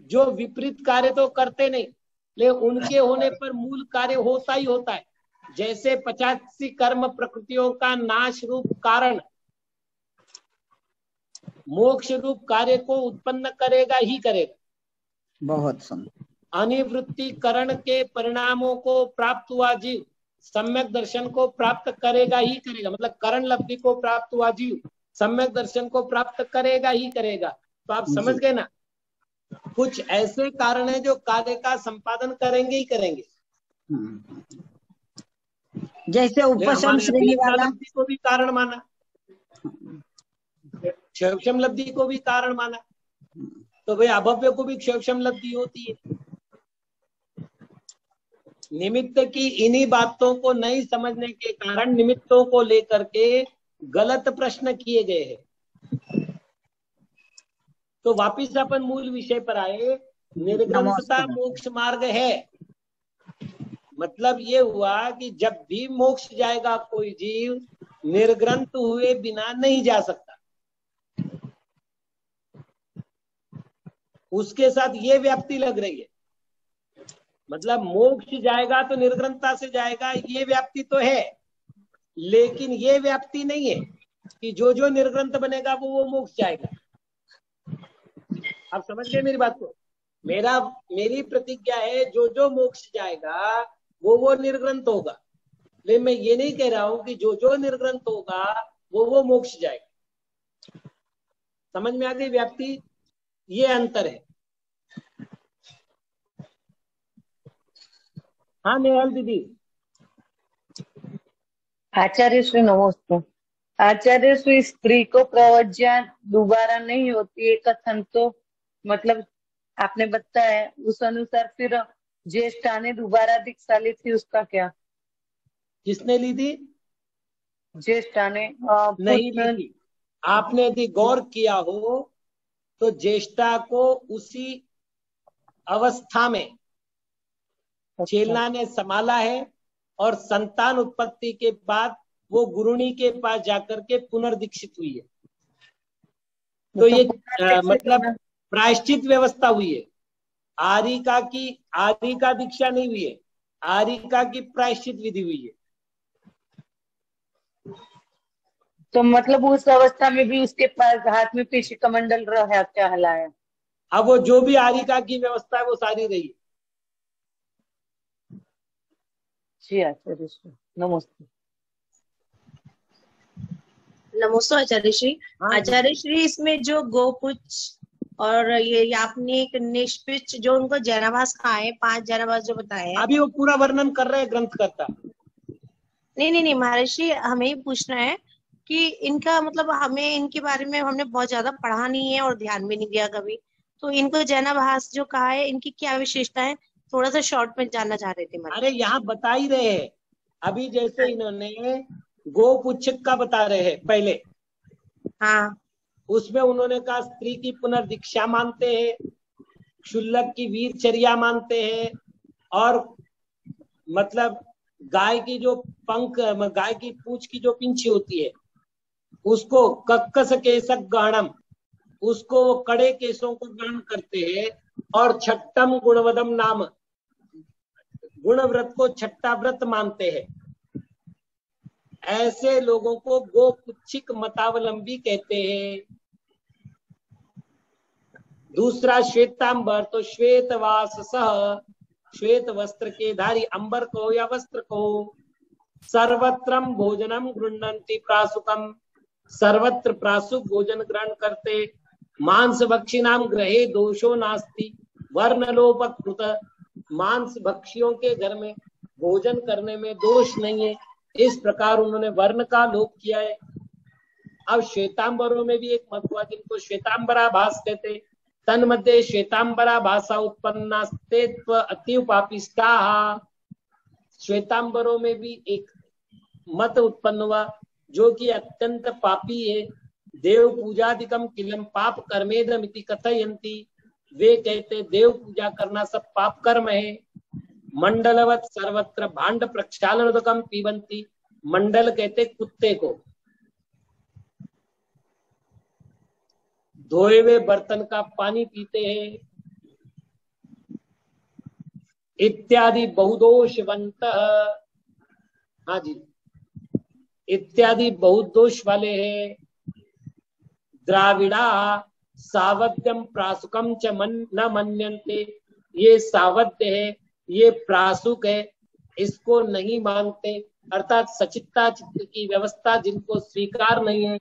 जो विपरीत कार्य तो करते नहीं, लेकिन उनके होने पर मूल कार्य होता ही होता है। जैसे 85 कर्म प्रकृतियों का नाश रूप कारण मोक्ष रूप कार्य को उत्पन्न करेगा ही करेगा। बहुत सुंदर। अनिवृत्तिकरण के परिणामों को प्राप्त हुआ जीव सम्यक दर्शन को प्राप्त करेगा ही करेगा। मतलब करण लब्धि को प्राप्त हुआ जीव सम्यक दर्शन को प्राप्त करेगा ही करेगा। तो आप समझ गए ना, कुछ ऐसे कारण है जो कार्य का संपादन करेंगे ही करेंगे। जैसे उपशम श्रेणी वाला को भी कारण माना, क्षयक्षम लब्धि को भी कारण माना, तो भाई अभव्य को भी क्षयक्षम लब्धि होती है। निमित्त की इन्हीं बातों को नहीं समझने के कारण निमित्तों को लेकर के गलत प्रश्न किए गए हैं। तो वापिस अपन मूल विषय पर आए, निर्ग्रंथता मोक्ष मार्ग है। मतलब ये हुआ कि जब भी मोक्ष जाएगा कोई जीव, निर्ग्रंथ हुए बिना नहीं जा सकता। उसके साथ ये व्याप्ति लग रही है। मतलब मोक्ष जाएगा तो निर्ग्रंथता से जाएगा, ये व्याप्ति तो है, लेकिन ये व्याप्ति नहीं है कि जो जो निर्ग्रंथ बनेगा वो मोक्ष जाएगा। आप समझ गए मेरी बात को? मेरी प्रतिज्ञा है, जो जो मोक्ष जाएगा वो निर्ग्रंथ होगा, लेकिन मैं ये नहीं कह रहा हूं कि जो जो निर्ग्रंथ होगा वो मोक्ष जाएगा। समझ में आ गई व्याप्ति? ये अंतर है। हाँ नेहल दीदी। आचार्य श्री नमस्ते। आचार्य श्री, स्त्री को प्रवज्ञा दोबारा नहीं होती है कथन तो मतलब आपने बताया, उस अनुसार फिर ज्येष्ठा ने दोबारा दीक्षा ली थी, उसका क्या? किसने ली थी? ज्येष्ठा ने नहीं ली थी। आपने यदि गौर किया हो तो ज्येष्ठा को उसी अवस्था में चेलना ने संभाला है और संतान उत्पत्ति के बाद वो गुरुणी के पास जाकर के पुनर्दीक्षित हुई है। तो ये मतलब प्रायश्चित व्यवस्था हुई है। आरिका दीक्षा नहीं हुई है, आरिका की प्रायश्चित विधि हुई है। तो मतलब उस अवस्था में भी उसके पास हाथ में पेशी कमंडल रहा क्या हलाया? अब वो जो भी आरिका की व्यवस्था है वो सारी रही। जी आचार्य श्री नमस्ते। नमस्ते आचार्य श्री। आचार्य श्री, इसमें जो गोपुच्छ और ये आपने एक निष्पिच जो उनको जैनाभास कहा है, 5 जैनाभास जो बताए हैं, अभी वो पूरा वर्णन कर रहे हैं ग्रंथकर्ता। नहीं महर्षि, हमें ही पूछना है कि इनका मतलब हमें इनके बारे में हमने बहुत ज्यादा पढ़ा नहीं है और ध्यान भी नहीं दिया कभी। तो इनको जैनाभास जो कहा है, इनकी क्या विशेषता है, थोड़ा सा शॉर्ट में जानना चाह रहे थे। अरे यहाँ बता ही रहे हैं अभी, जैसे इन्होंने गोपुच्छ का बता रहे हैं पहले। हाँ, उसमें उन्होंने कहा स्त्री की पुनर्दीक्षा मानते हैं, क्षुल्लक की वीरचर्या मानते हैं, और मतलब गाय की जो पंख, गाय की पूंछ की जो पिंछी होती है उसको कक्कस केसक गहनम, उसको वो कड़े केसों को ग्रहण करते हैं। और छठम गुणवदम नाम, गुणव्रत को छठा व्रत मानते हैं। ऐसे लोगों को गोपुच्छिक मतावलंबी कहते हैं। दूसरा श्वेतांबर, तो श्वेतवास सह, श्वेत वस्त्र के धारी, अंबर को या वस्त्र को। सर्वत्रम भोजनम गृह्णन्ति प्रासुकम, सर्वत्र प्रासुक भोजन ग्रहण करते। मांस भक्षिणाम ग्रहे दोषो नास्ति, वर्णलोपकृत, मांस भक्षियों के घर में भोजन करने में दोष नहीं है। इस प्रकार उन्होंने वर्ण का लोप किया है। अब श्वेतांबरों में भी एक मत हुआ जिनको श्वेतांबरा भास कहते। तन्मध्ये श्वेतांबरा भाषा उत्पन्नास्तेत्व अति पापिष्टा। श्वेतांबरों में भी एक मत उत्पन्न हुआ जो कि अत्यंत पापी है। देव पूजादिकम किलम पाप कर्मेदमिति कथयन्ति, वे कहते देव पूजा करना सब पाप कर्म है। मंडलवत सर्वत्र भांड प्रक्षालनोदकम पीबंती, मंडल कहते कुत्ते को। धोए हुए बर्तन का पानी पीते हैं। इत्यादि बहुदोषवंत, हाँ जी, इत्यादि बहुत दोष वाले हैं। द्राविड़ा सावध्यम प्रासुकम च न मन्यन्ते, ये सावध्य है, ये प्रासुक है, इसको नहीं मानते, अर्थात सचित्ता चित्त की व्यवस्था जिनको स्वीकार नहीं है।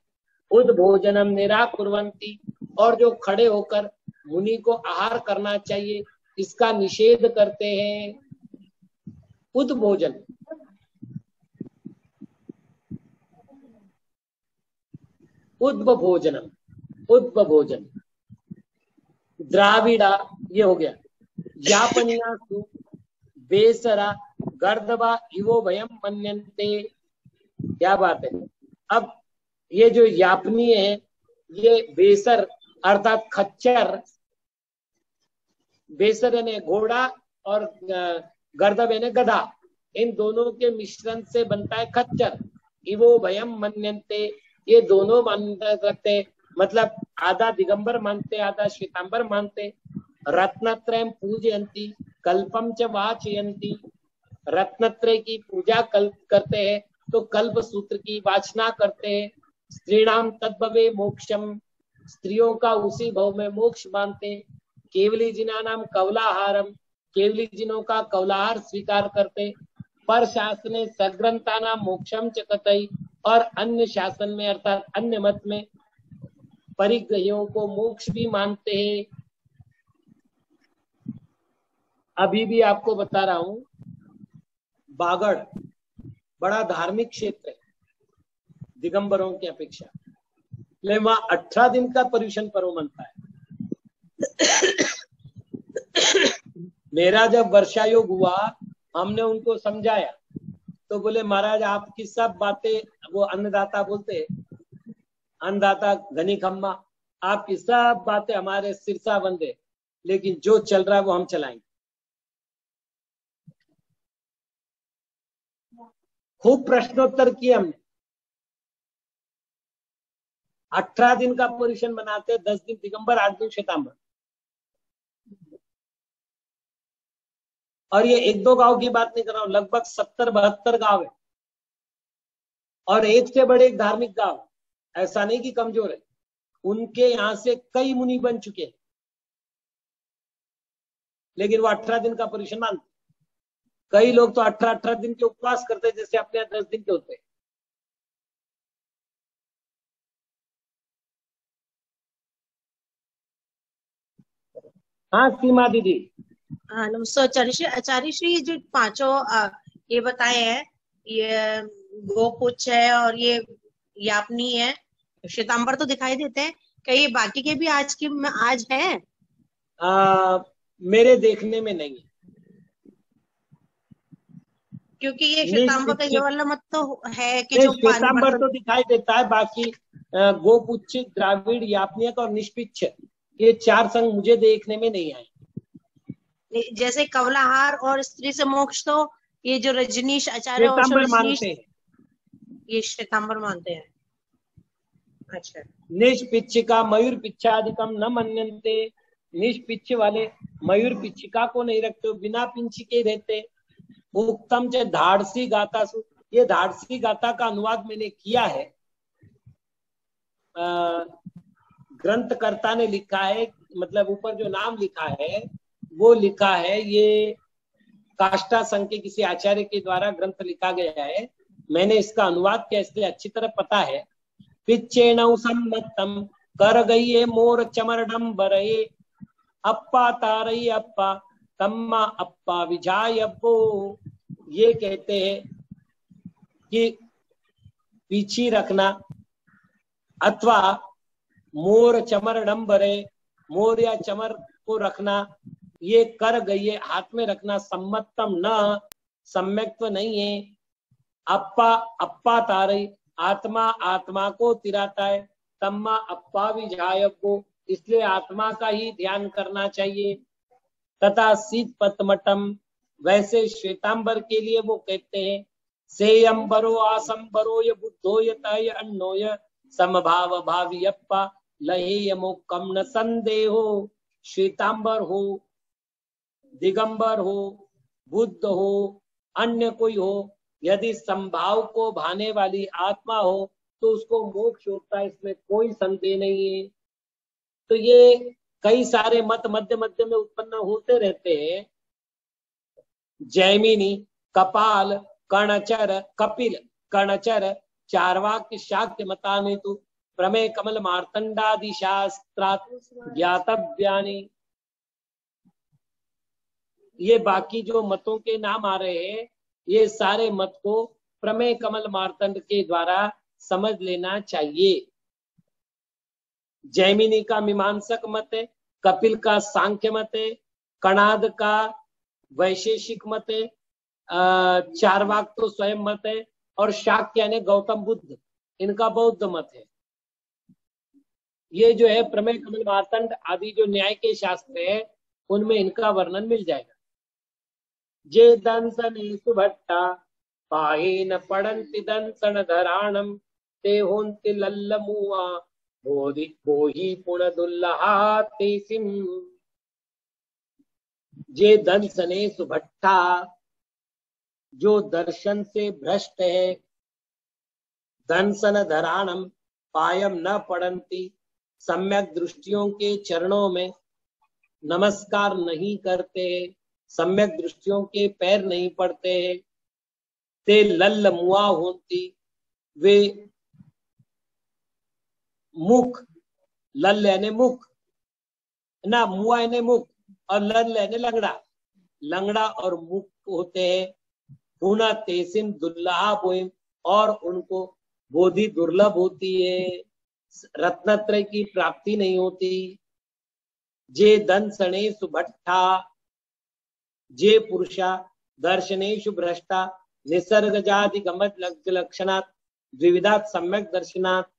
उद्भोजनम निराकुर्वन्ति, और जो खड़े होकर मुनि को आहार करना चाहिए इसका निषेध करते हैं। उद्भोजन, उद्भोजनम, उद्भोजन। द्राविड़ा ये हो गया। यापनियासु बेसरा गर्दबा इवो भयम मन्यन्ते, क्या बात है। अब ये जो यापनीय है, ये बेसर अर्थात खच्चर, बेसर यानी घोड़ा और गर्दब यानी गधा, इन दोनों के मिश्रण से बनता है खच्चर। इवो भयम मन्यन्ते, ये दोनों मान्यता रखते, मतलब आधा दिगंबर मानते आधा श्वेतांबर मानते। रत्नत्रयम पूजयन्ति कल्पम च वाचयन्ति, रत्नत्रय की पूजा कल्प करते हैं तो कल्प सूत्र की वाचना करते हैं। स्त्रीणाम तद्भवे मोक्षम, स्त्रियों का उसी भव में मोक्ष मानते। केवली जिना नाम कवलाहारम, केवली जिनों का कवलाहार स्वीकार करते। पर शासने सग्रंथा नाम मोक्षम च कतई, और अन्य शासन में अर्थात अन्य मत में परिग्रहियों को मोक्ष भी मानते हैं। अभी भी आपको बता रहा हूं, बागड़ बड़ा धार्मिक क्षेत्र है दिगंबरों की अपेक्षा, लेकिन वहां 18 दिन का पर्युषण पर्व मनता है। मेरा जब वर्षा योग हुआ, हमने उनको समझाया तो बोले महाराज आपकी सब बातें, वो अन्नदाता बोलते, अन्नदाता घनी खम्मा, आपकी सब बातें हमारे सिरसा बंदे, लेकिन जो चल रहा है वो हम चलाएंगे। खूब प्रश्नोत्तर किए हमने। 18 दिन का पर्युषण बनाते, 10 दिन दिगंबर 8 दिन श्वेतांबर। और ये एक दो गांव की बात नहीं कर रहा हूं, लगभग 70-72 गांव है, और एक से बड़े एक धार्मिक गांव, ऐसा नहीं कि कमजोर है। उनके यहां से कई मुनि बन चुके हैं, लेकिन वो 18 दिन का पर्युषण मानते। कई लोग तो 18 दिन के उपवास करते, जैसे अपने 10 दिन के होते। हाँ सीमा दीदी। हाँ नमस्कार आचार्य श्री, जो पांचों ये बताए हैं, ये गोपुच्छ है और ये यापनी है, श्वेतांबर तो दिखाई देते हैं, क्या ये बाकी के भी आज है? मेरे देखने में नहीं है, क्योंकि ये श्वेतांबर का ये वाला मत तो है कि जो श्वेतांबर तो दिखाई देता है, बाकी गोपुच्छ, द्राविड़, यापनीयक और निष्पिच्छ, ये 4 संघ मुझे देखने में नहीं आए। जैसे कवलाहार और स्त्री से मोक्ष, तो ये जो रजनीश आचार्य मानते हैं, ये श्वेतांबर मानते हैं। अच्छा। निष्पिच्छिका मयूर पिच्छादिकम न मन्यन्ते, निष्पिच्छ वाले मयूर पिच्छिका को नहीं रखते, बिना पिंछी के रहते। उक्तम च धाड़सी गाता सु, ये धाड़सी गाता का अनुवाद मैंने किया है, ग्रंथकर्ता ने लिखा है, मतलब ऊपर जो नाम लिखा है वो लिखा है, ये काष्टा संघ के किसी आचार्य के द्वारा ग्रंथ लिखा गया है। मैंने इसका अनुवाद किया, इसलिए अच्छी तरह पता है। पिच्चेणौ सम्मतम कर गई है मोर चमरडंबरे, अप्पा तारई अप्पा तम्मा अप्पा विजाय अब्बो, ये कहते हैं कि पीछी रखना अथवा मोर चमर डंबरे, मोर या चमर को रखना, ये कर गई है, हाथ में रखना। सम्मतम न, सम्यक्त्व नहीं है। अप्पा अप्पा तारई, आत्मा आत्मा को तिराता है। तम्मा अप्पा विजाय को, इसलिए आत्मा का ही ध्यान करना चाहिए। तथा शीत पतमटम, वैसे श्वेतांबर के लिए वो कहते हैं सेयंबरो आसंबरो य बुद्धो यतय अन्नोय समभाव भावी अप्पा लहेय मोक्कम न संदेहो। श्वेतांबर हो, दिगंबर हो, बुद्ध हो, अन्य कोई हो, यदि संभाव को भाने वाली आत्मा हो तो उसको मोक्ष होता है, इसमें कोई संदेह नहीं है। तो ये कई सारे मत मध्य मध्य में उत्पन्न होते रहते हैं। जैमिनी, कपाल, कर्णचर, कपिल, कर्णचर, चार्वाक, शाक्य मतानि तु प्रमेय कमल मार्तंडादि शास्त्रात् ज्ञातव्यानि। ये बाकी जो मतों के नाम आ रहे हैं, ये सारे मत को प्रमेय कमल मार्तंड के द्वारा समझ लेना चाहिए। जैमिनी का मीमांसक मत है, कपिल का सांख्य मत है, कणाद का वैशेषिक मत है, चारवाक तो स्वयं मत है, और शाक्य यानी गौतम बुद्ध, इनका बौद्ध मत है। ये जो है प्रमेय कमल मार्तंड आदि जो न्याय के शास्त्र है उनमें इनका वर्णन मिल जाएगा। जे दंसने सुभट्टा पाहेन पड़न्ति दंसन धराणम ते होन्ति लल्लमुआ बोधि बोहि पुनदुल्लहा तेसिम। जे दंसने सुभट्टा, जो दर्शन से भ्रष्ट है, दंसन धराणम, पायम न पड़न्ति, सम्यक दृष्टियों के चरणों में नमस्कार नहीं करते, सम्यक दृष्टियों के पैर नहीं पड़ते, ते लल्ल मुआ होती, वे मुख, लल्ल यानी मुख ना, मुआ यानी मुख, और लल्ल यानी लंगड़ा, लंगड़ा और मुख होते हैं। पुनः तेसिम दुल्लहा बोहिम, और उनको बोधि दुर्लभ होती है, रत्नत्रय की प्राप्ति नहीं होती। जे दंसनेषु भट्टा, जे पुरुषा दर्शनेषु भ्रष्टा निसर्ग जाति गमत लक्षणात् द्विविधात् सम्यक दर्शनात्,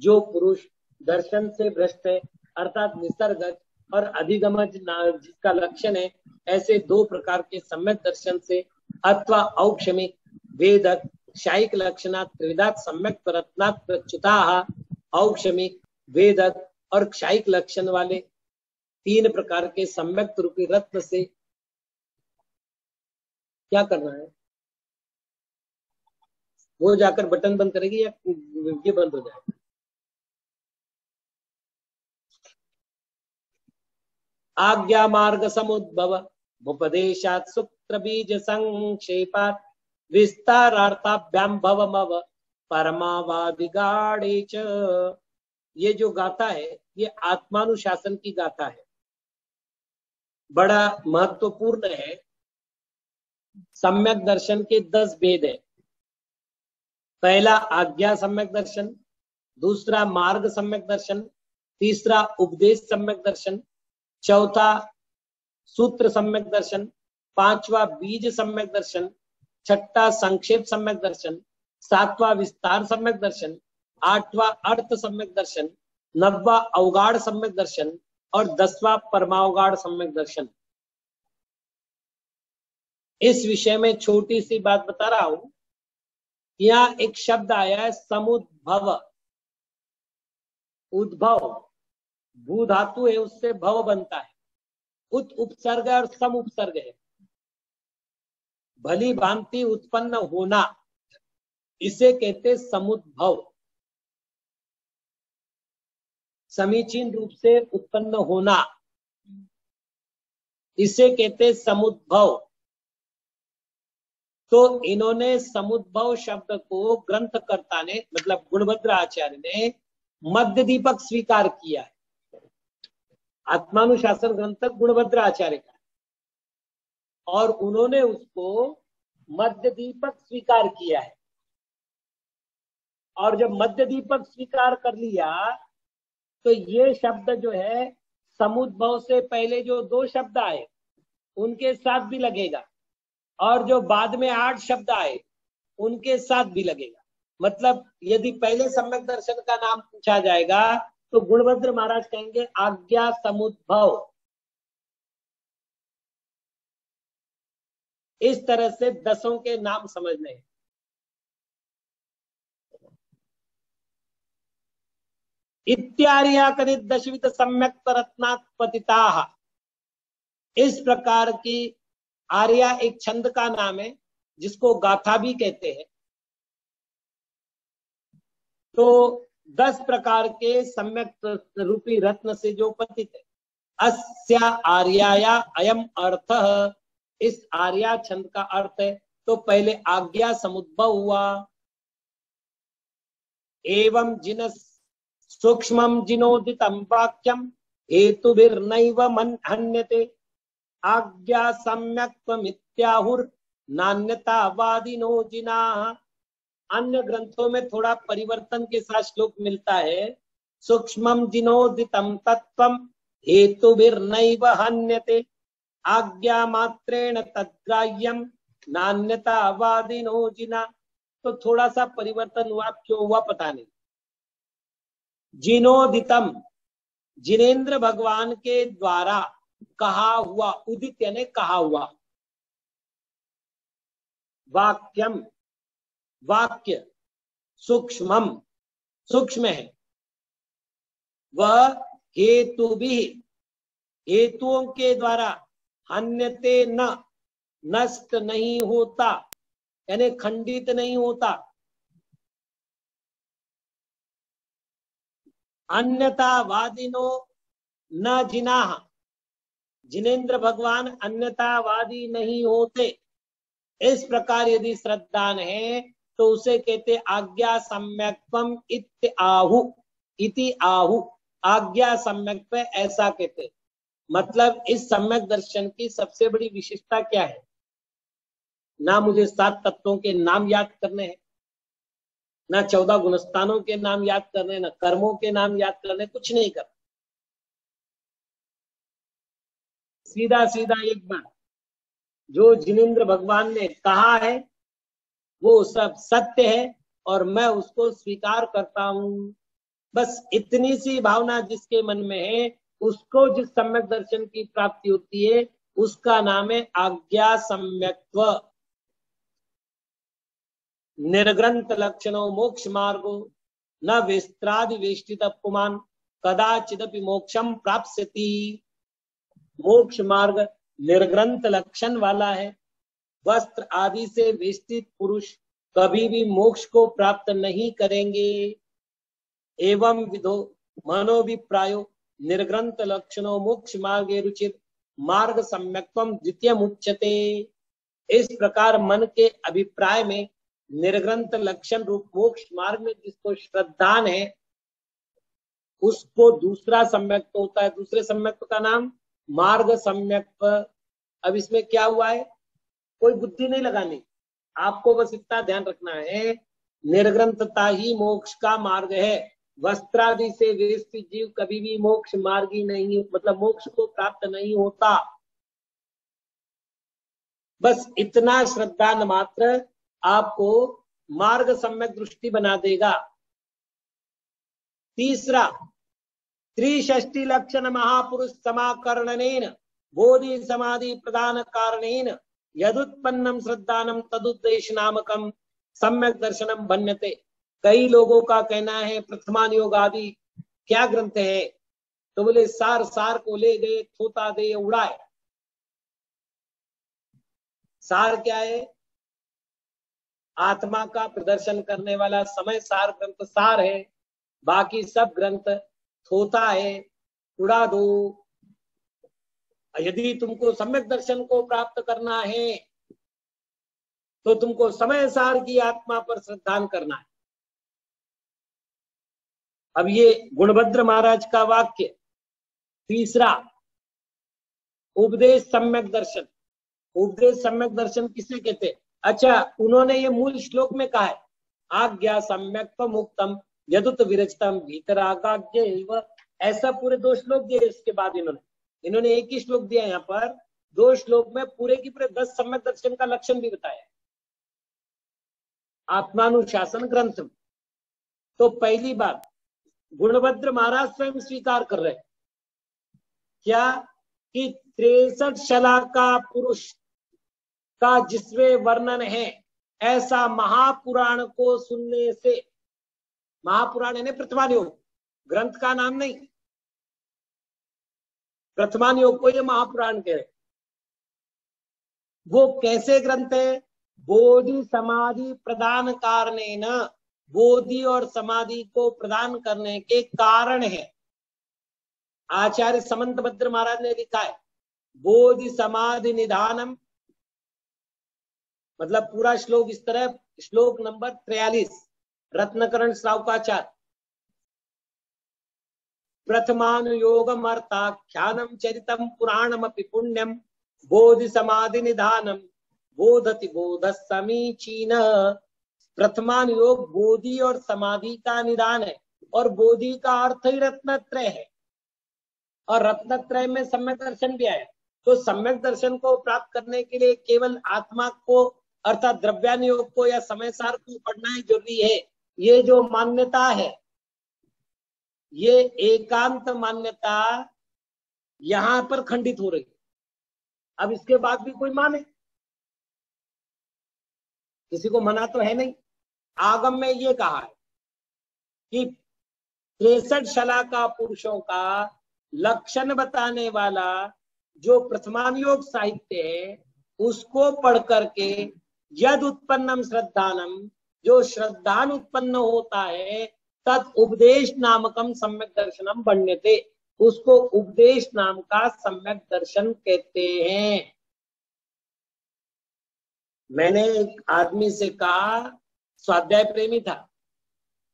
जो पुरुष दर्शन से भ्रष्ट है अर्थात निसर्ग और अधिगमज जिसका लक्षण है, ऐसे दो प्रकार के सम्यक दर्शन से अथवा औक्षमिक वेदक शायिक लक्षणात् त्रिविधात् सम्यक प्रयत्नात् प्रच्युताः, औक्षमिक वेदक और क्षायिक लक्षण वाले तीन प्रकार के सम्यक रूपी रत्न से क्या करना है, वो जाकर बटन बंद करेगी या ये बंद हो जाएगा। आज्ञा मार्ग समुद्भव उपदेशात् सूत्र बीज संक्षेपात् विस्तारार्थाभ्याम भवमव परमावादिगाढ़े च। ये जो गाथा है ये आत्मानुशासन की गाथा है, बड़ा महत्वपूर्ण है। सम्यक दर्शन के 10 भेद है। पहला आज्ञा सम्यक दर्शन, दूसरा मार्ग सम्यक दर्शन, तीसरा उपदेश सम्यक दर्शन, चौथा सूत्र सम्यक दर्शन, पांचवा बीज सम्यक दर्शन, छठा संक्षेप सम्यक दर्शन, सातवां विस्तार सम्यक दर्शन, आठवां अर्थ सम्यक दर्शन, नववां अवगाढ़ सम्यक दर्शन और 10वां परमावगाढ़ सम्यक दर्शन। इस विषय में छोटी सी बात बता रहा हूं। यहाँ एक शब्द आया है समुद्भव, उद्भव, भू धातु है उससे भव बनता है, उत उपसर्ग और सम उपसर्ग है। भली भांति उत्पन्न होना, इसे कहते समुद्भव। समीचीन रूप से उत्पन्न होना, इसे कहते समुद्भव। तो इन्होंने समुद्भव शब्द को ग्रंथकर्ता ने मतलब गुणभद्र आचार्य ने मध्य दीपक स्वीकार किया है। आत्मानुशासन ग्रंथक गुणभद्र आचार्य का, और उन्होंने उसको मध्य दीपक स्वीकार किया है। और जब मध्य दीपक स्वीकार कर लिया तो ये शब्द जो है समुद्भव से पहले जो 2 शब्द आए उनके साथ भी लगेगा, और जो बाद में 8 शब्द आए उनके साथ भी लगेगा। मतलब यदि पहले सम्यक दर्शन का नाम पूछा जाएगा तो गुणभद्र महाराज कहेंगे आज्ञा समुद्भव। इस तरह से 10 के नाम समझने हैं। इत्यार्याकनित दशविध सम्यक रत्नात् पतिताः। इस प्रकार की आर्या एक छंद का नाम है जिसको गाथा भी कहते हैं। तो 10 प्रकार के सम्यक रूपी रत्न से जो पतित है। अस्या आर्याया अयम अर्थः। इस आर्या छंद का अर्थ है तो पहले आज्ञा समुद्भव हुआ। एवं जिन सूक्ष्मं जिनोदितं वाक्यम हेतुभिर्नैव हन्यते आज्ञा सम्यक्त्वमित्याहुर नान्यतावादिनो जिनाः। अन्य ग्रंथों में थोड़ा परिवर्तन के साथ श्लोक मिलता है। सूक्ष्मं जिनोदितं तत्त्वं हेतुभिर्नैव हन्यते आज्ञा मात्रेण तद्ग्राह्यं नान्यतावादिनो जिना। तो थोड़ा सा परिवर्तन हुआ, क्यों हुआ पता नहीं। जिनोदितम, जिनेन्द्र भगवान के द्वारा कहा हुआ, उदित यानी कहा हुआ। वाक्यम, वाक्य। सूक्ष्मम, सूक्ष्म है। वह हेतु भी, हेतुओं के द्वारा हन्यते न, नष्ट नहीं होता यानी खंडित नहीं होता। अन्यतावादिनो न जिनाह, जिनेन्द्र भगवान अन्यतावादी नहीं होते। इस प्रकार यदि श्रद्धान है तो उसे कहते आज्ञा सम्यक्त्वम इति आहु, इति आहु। आज्ञा सम्यक पे ऐसा कहते। मतलब इस सम्यक दर्शन की सबसे बड़ी विशेषता क्या है? ना मुझे 7 तत्वों के नाम याद करने हैं, ना 14 गुणस्थानों के नाम याद करने, ना कर्मों के नाम याद करने, कुछ नहीं करना। सीधा सीधा एक बार जो जिनेन्द्र भगवान ने कहा है वो सब सत्य है और मैं उसको स्वीकार करता हूं। बस इतनी सी भावना जिसके मन में है उसको जिस सम्यक दर्शन की प्राप्ति होती है उसका नाम है आज्ञा सम्यक्त्व। निर्ग्रंथ लक्षणों मोक्ष मार्गो न वेस्त्रादि वेष्टित पुमान कदाचिदपि मोक्षम प्राप्स्यति। मोक्ष मार्ग निर्ग्रंथ लक्षण वाला है। वस्त्र आदि से वेष्टित पुरुष कभी भी मोक्ष को प्राप्त नहीं करेंगे। एवं विधो मनोभिप्रायो निर्ग्रंथ लक्षणों मोक्ष मार्गे रुचिर मार्ग सम्यक्त्वम द्वितीय मुच्यते। इस प्रकार मन के अभिप्राय में निर्ग्रंथ लक्षण रूप मोक्ष मार्ग में जिसको श्रद्धान है उसको दूसरा सम्यक्त्व होता है। दूसरे सम्यक्त्व का नाम मार्ग सम्यक्त्व। अब इसमें क्या हुआ है, कोई बुद्धि नहीं लगानी, आपको बस इतना ध्यान रखना है निर्ग्रंथता ही मोक्ष का मार्ग है। वस्त्रादि से वेष्टित जीव कभी भी मोक्ष मार्गी नहीं, मतलब मोक्ष को प्राप्त नहीं होता। बस इतना श्रद्धान मात्र आपको मार्ग सम्यक दृष्टि बना देगा। तीसरा, त्रिषष्टि लक्षण महापुरुष समाकर्णनेन बोधि समाधि प्रदान कारणेन यदुत्पन्नम श्रद्धानम तदुद्देश नामकम सम्यक दर्शनम भन्यते। कई लोगों का कहना है प्रथमानुयोग आदि क्या ग्रंथ है, तो बोले सार सार को ले गए थोता दे उड़ाए। सार क्या है? आत्मा का प्रदर्शन करने वाला समय सार ग्रंथ सार है, बाकी सब ग्रंथ थोता है, उड़ा दो। यदि तुमको सम्यक दर्शन को प्राप्त करना है तो तुमको समय सार की आत्मा पर श्रद्धान करना है। अब ये गुणभद्र महाराज का वाक्य। तीसरा, उपदेश सम्यक दर्शन। उपदेश सम्यक दर्शन किसे कहते हैं? अच्छा, उन्होंने ये मूल श्लोक में कहा है आज्ञा सम्यक्त्व मुक्तम यदुत विरचितम भीतरागाज्ञ। ऐसा पूरे 2 श्लोक दिए। इसके बाद इन्होंने एक ही श्लोक दिया, यहाँ पर 2 श्लोक में पूरे की पूरे 10 सम्यक दर्शन का लक्षण भी बताया। आत्मानुशासन ग्रंथ में। तो पहली बात गुणभद्र महाराज स्वयं स्वीकार कर रहे हैं क्या कि 63 शला का पुरुष का जिसमें वर्णन है, ऐसा महापुराण को सुनने से, महापुराण यानी प्रथमान योग, ग्रंथ का नाम नहीं, प्रथमान योग को ये महापुराण कह रहे। वो कैसे ग्रंथ है? बोधि समाधि प्रदान कारणे न, बोधि और समाधि को प्रदान करने के कारण है। आचार्य समंतभद्र महाराज ने लिखा है बोधि समाधि निधानम, मतलब पूरा श्लोक इस तरह, श्लोक नंबर 43 रत्नकरण श्रावकाचार्य। प्रथमानुयोगम अर्थाख्यानम चरितम पुराणमपि पुण्यम बोधि समाधि निधानम बोधति बोध समीचीन। प्रथमानुयोग बोधि और समाधि का निदान है, और बोधि का अर्थ ही रत्नत्रय है, और रत्नत्रय में सम्यक दर्शन भी आया। तो सम्यक दर्शन को प्राप्त करने के लिए केवल आत्मा को अर्थात द्रव्यानुयोग को या समय सार को पढ़ना ही जरूरी है। ये जो मान्यता है, ये एकांत मान्यता यहां पर खंडित हो रही है। अब इसके बाद भी कोई माने, किसी को मना तो है नहीं। आगम में ये कहा है कि 63 शला का पुरुषों का लक्षण बताने वाला जो प्रथमानुयोग साहित्य है, उसको पढ़ करके यद उत्पन्नम श्रद्धानम, जो श्रद्धान उत्पन्न होता है, तद उपदेश नामकम सम्यक दर्शनम बण्यते, उसको उपदेश नाम का सम्यक दर्शन कहते हैं। मैंने एक आदमी से कहा, स्वाध्याय प्रेमी था,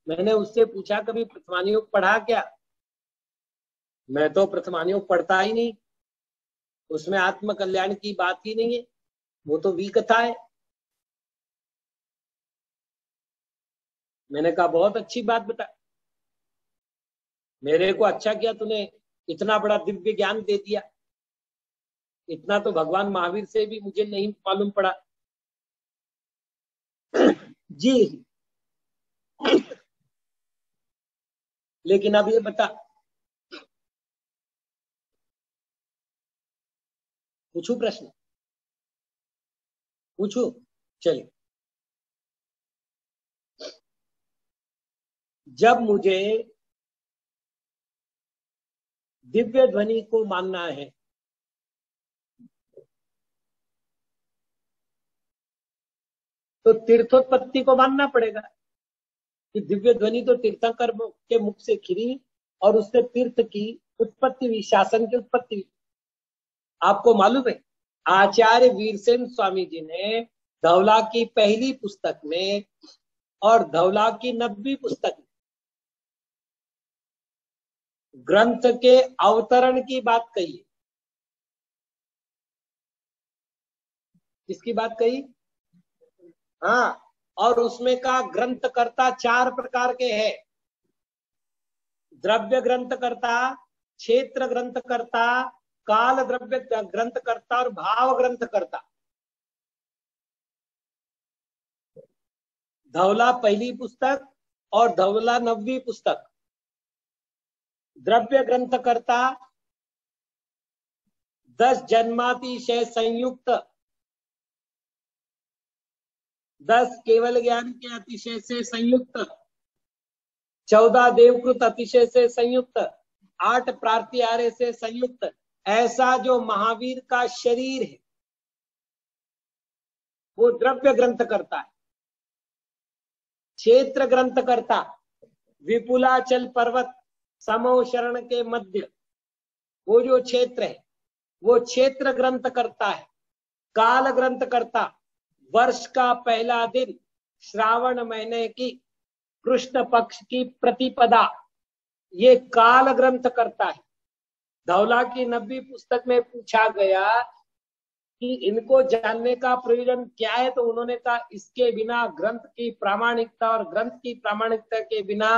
मैंने उससे पूछा कभी प्रथमानुयोग पढ़ा क्या? मैं तो प्रथमानुयोग पढ़ता ही नहीं, उसमें आत्म कल्याण की बात ही नहीं है, वो तो विकथा है। मैंने कहा बहुत अच्छी बात बता, मेरे को अच्छा किया तूने इतना बड़ा दिव्य ज्ञान दे दिया, इतना तो भगवान महावीर से भी मुझे नहीं मालूम पड़ा। जी लेकिन अब ये बता, पूछू प्रश्न, पूछू? चलिए, जब मुझे दिव्य ध्वनि को मानना है, तो तीर्थोत्पत्ति को मानना पड़ेगा कि दिव्य ध्वनि तो तीर्थंकर के मुख से खिरी और उससे तीर्थ की उत्पत्ति हुई, शासन की उत्पत्ति हुई। आपको मालूम है आचार्य वीरसेन स्वामी जी ने धवला की पहली पुस्तक में और धवला की 90वीं पुस्तक में ग्रंथ के अवतरण की बात कही है। किसकी बात कही? हाँ, और उसमें का ग्रंथकर्ता 4 प्रकार के हैं। द्रव्य ग्रंथकर्ता, क्षेत्र ग्रंथकर्ता, काल द्रव्य ग्रंथकर्ता और भाव ग्रंथकर्ता। धवला पहली पुस्तक और धवला 90वीं पुस्तक। द्रव्य ग्रंथकर्ता 10 जन्मातिशय संयुक्त, 10 केवल ज्ञान के अतिशय से संयुक्त, 14 देवकृत अतिशय से संयुक्त, 8 प्रार्थियार्य से संयुक्त, ऐसा जो महावीर का शरीर है वो द्रव्य ग्रंथ करता है। क्षेत्र ग्रंथ करता विपुलाचल पर्वत समो शरण के मध्य, वो जो क्षेत्र है वो क्षेत्र ग्रंथ करता है। काल ग्रंथ करता वर्ष का पहला दिन श्रावण महीने की कृष्ण पक्ष की प्रतिपदा, ये काल ग्रंथ करता है। धवला की 90वीं पुस्तक में पूछा गया कि इनको जानने का प्रयोजन क्या है, तो उन्होंने कहा इसके बिना ग्रंथ की प्रामाणिकता और ग्रंथ की प्रामाणिकता के बिना,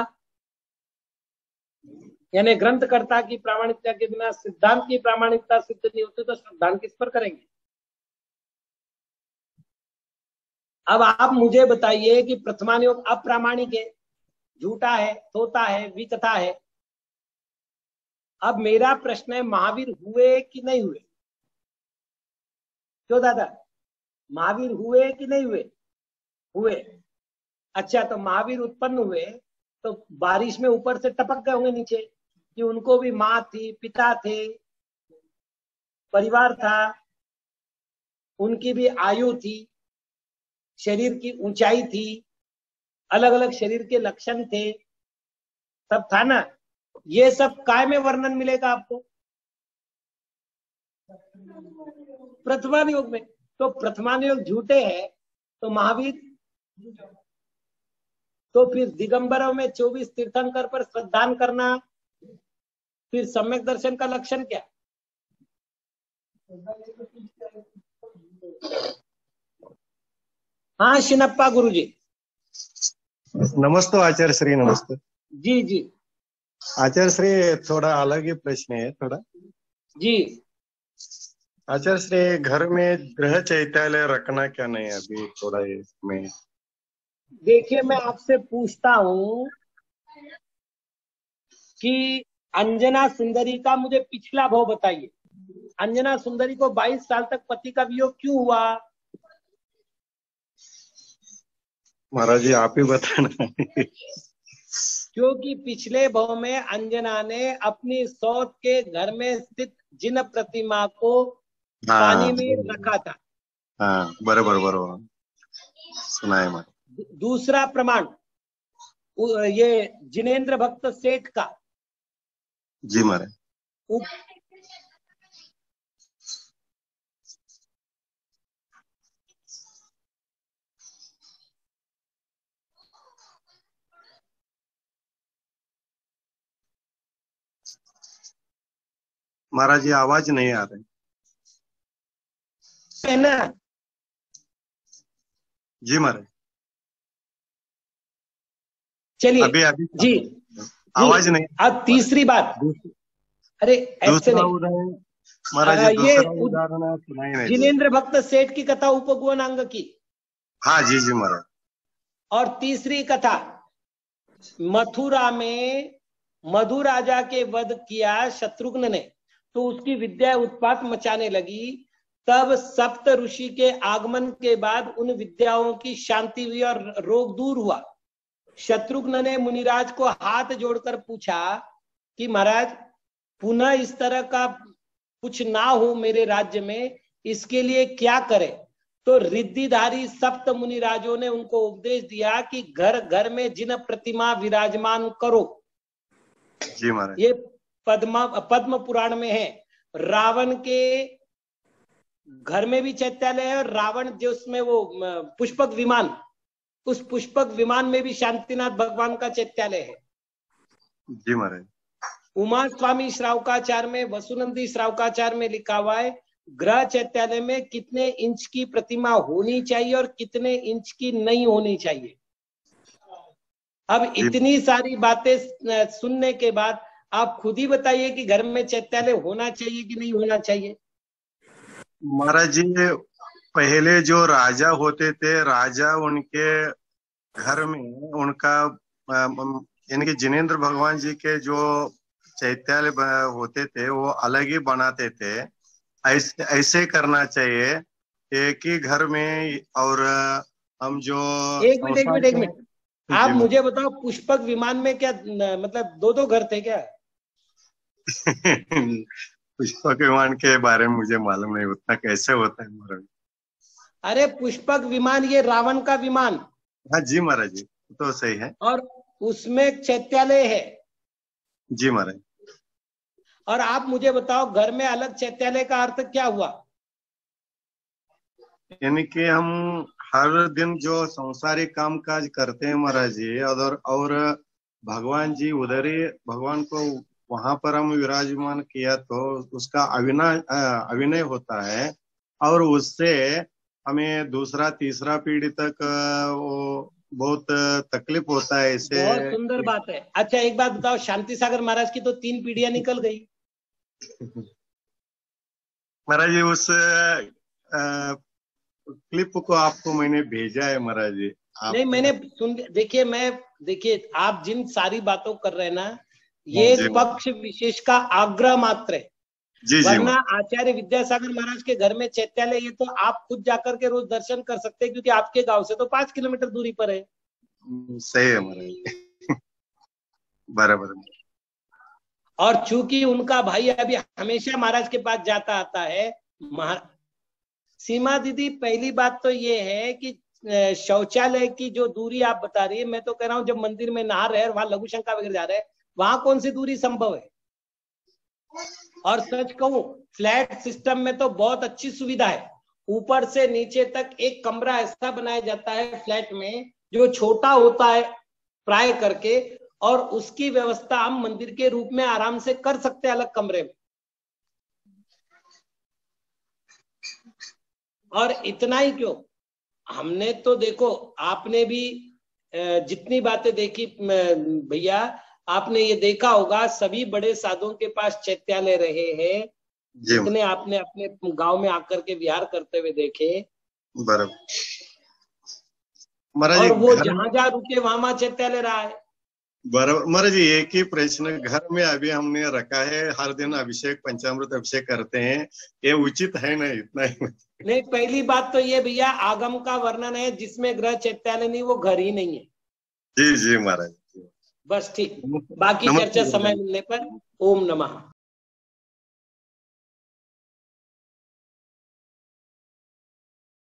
यानी ग्रंथकर्ता की प्रामाणिकता के बिना सिद्धांत की प्रामाणिकता सिद्ध नहीं होती, तो सिद्धांत किस पर करेंगे? अब आप मुझे बताइए कि प्रथमानुयोग अप्रामाणिक है, झूठा है, थोता है, विकथा है। अब मेरा प्रश्न है, महावीर हुए कि नहीं हुए? क्यों दादा, महावीर हुए कि नहीं हुए? हुए। अच्छा, तो महावीर उत्पन्न हुए तो बारिश में ऊपर से टपक गए होंगे नीचे, कि उनको भी माँ थी, पिता थे, परिवार था, उनकी भी आयु थी, शरीर की ऊंचाई थी, अलग अलग शरीर के लक्षण थे, सब था ना। ये सब काय में वर्णन मिलेगा आपको? प्रथमानुयोग में। तो प्रथमानुयोग झूठे हैं तो महावीर, तो फिर दिगंबरों में 24 तीर्थंकर पर श्रद्धान करना, फिर सम्यक दर्शन का लक्षण क्या? हाँ शिनप्पा गुरुजी। नमस्ते आचार्य श्री, नमस्ते जी जी आचार्य श्री। थोड़ा अलग ही प्रश्न है थोड़ा जी। आचार्य श्री। घर में गृह चैत्यालय रखना क्या नहीं है अभी थोड़ा इसमें? देखिए, मैं आपसे पूछता हूं कि अंजना सुंदरी का मुझे पिछला भाव बताइए। अंजना सुंदरी को 22 साल तक पति का वियोग क्यों हुआ? महाराज जी आप ही बताना। क्योंकि पिछले भाव में अंजना ने अपनी सौत के घर में स्थित जिन प्रतिमा को पानी में रखा था। हाँ बराबर बराबर सुना है मैं। दूसरा प्रमाण, ये जिनेंद्र भक्त सेठ का। जी महाराज। महाराज जी आवाज नहीं आ रही है ना? जी महाराज। चलिए अभी अभी जी आवाज नहीं। अब तीसरी बात, अरे ऐसे नहीं, महाराज जी ये दूसरा उदाहरण सुनाई नहीं। जिनेंद्र भक्त सेठ की कथा उपगुण अंग की। हाँ जी जी महाराज। और तीसरी कथा, मथुरा में मधु राजा के वध किया शत्रुघ्न ने, तो उसकी विद्या उत्पात मचाने लगी। तब सप्त ऋषि के आगमन के बाद उन विद्याओं की शांति हुई और रोग दूर हुआ। शत्रुघ्न ने मुनिराज को हाथ जोड़कर पूछा कि महाराज पुनः इस तरह का कुछ ना हो मेरे राज्य में, इसके लिए क्या करें? तो रिद्धिधारी सप्त मुनिराजों ने उनको उपदेश दिया कि घर घर में जिन प्रतिमा विराजमान करो। जी महाराज। ये पद्म पुराण में है। रावण के घर में भी चैत्यालय है, और रावण जो उसमें वो पुष्पक विमान, उस पुष्पक विमान में भी शांतिनाथ भगवान का चैत्यालय है। जी महाराज। उमा स्वामी श्रावकाचार में, वसुनंदी श्रावकाचार में लिखा हुआ है ग्रह चैत्यालय में कितने इंच की प्रतिमा होनी चाहिए और कितने इंच की नहीं होनी चाहिए। अब इतनी सारी बातें सुनने के बाद आप खुद ही बताइए कि घर में चैत्यालय होना चाहिए कि नहीं होना चाहिए। महाराज जी पहले जो राजा होते थे, राजा उनके घर में उनका यानी जिनेंद्र भगवान जी के जो चैत्यालय होते थे वो अलग ही बनाते थे। ऐसे करना चाहिए एक ही घर में। और हम जो एक मिनट आप मुझे बताओ, पुष्पक विमान में क्या मतलब दो घर थे क्या? पुष्पक विमान के बारे में मुझे मालूम नहीं उतना कैसे होता है महाराज। अरे पुष्पक विमान ये रावण का विमान। हाँ जी महाराज जी तो सही है। और उसमें चैत्यालय है। जी महाराज। और आप मुझे बताओ घर में अलग चैत्यालय का अर्थ क्या हुआ? यानी कि हम हर दिन जो संसारिक काम काज करते हैं महाराज जी, और भगवान जी उधर ही भगवान को वहां पर हम विराजमान किया तो उसका अभिनय होता है, और उससे हमें दूसरा तीसरा पीढ़ी तक वो बहुत तकलीफ होता है। ऐसे बहुत सुंदर बात है। अच्छा एक बात बताओ, शांति सागर महाराज की तो 3 पीढ़ियां निकल गई। महाराज जी उस क्लिप को आपको मैंने भेजा है महाराज जी। नहीं, मैंने देखिए आप जिन सारी बातों कर रहे हैं ना, ये पक्ष विशेष का आग्रह मात्र है। वरना आचार्य विद्यासागर महाराज के घर में चैत्यालय, ये तो आप खुद जाकर के रोज दर्शन कर सकते हैं, क्योंकि आपके गांव से तो 5 किलोमीटर दूरी पर है। सही है महाराज, बराबर। और चूंकि उनका भाई अभी हमेशा महाराज के पास जाता आता है। सीमा दीदी, पहली बात तो ये है कि शौचालय की जो दूरी आप बता रही है, मैं तो कह रहा हूँ जब मंदिर में नहा रहे और वहां लघु शंका वगैरह जा रहे हैं, वहां कौन सी दूरी संभव है। और सच कहूं, फ्लैट सिस्टम में तो बहुत अच्छी सुविधा है। ऊपर से नीचे तक एक कमरा ऐसा बनाया जाता है फ्लैट में जो छोटा होता है प्राय करके, और उसकी व्यवस्था हम मंदिर के रूप में आराम से कर सकते हैं अलग कमरे में। और इतना ही क्यों, हमने तो देखो, आपने भी जितनी बातें देखी भैया, आपने ये देखा होगा सभी बड़े साधुओं के पास चैत्यालय रहे हैं, जितने आपने अपने गांव में आकर के विहार करते हुए देखे। बराबर। और वो जहां रुके वहां चैत्यालय रहा है। बराबर महाराज जी, एक ही प्रश्न, घर में अभी हमने रखा है, हर दिन अभिषेक पंचामृत अभिषेक करते हैं, ये उचित है ना? इतना ही नहीं, पहली बात तो ये भैया, आगम का वर्णन है जिसमें ग्रह चैत्यालय नहीं, वो घर ही नहीं है। जी जी महाराज, बस ठीक, बाकी चर्चा समय मिलने पर। ओम नमः।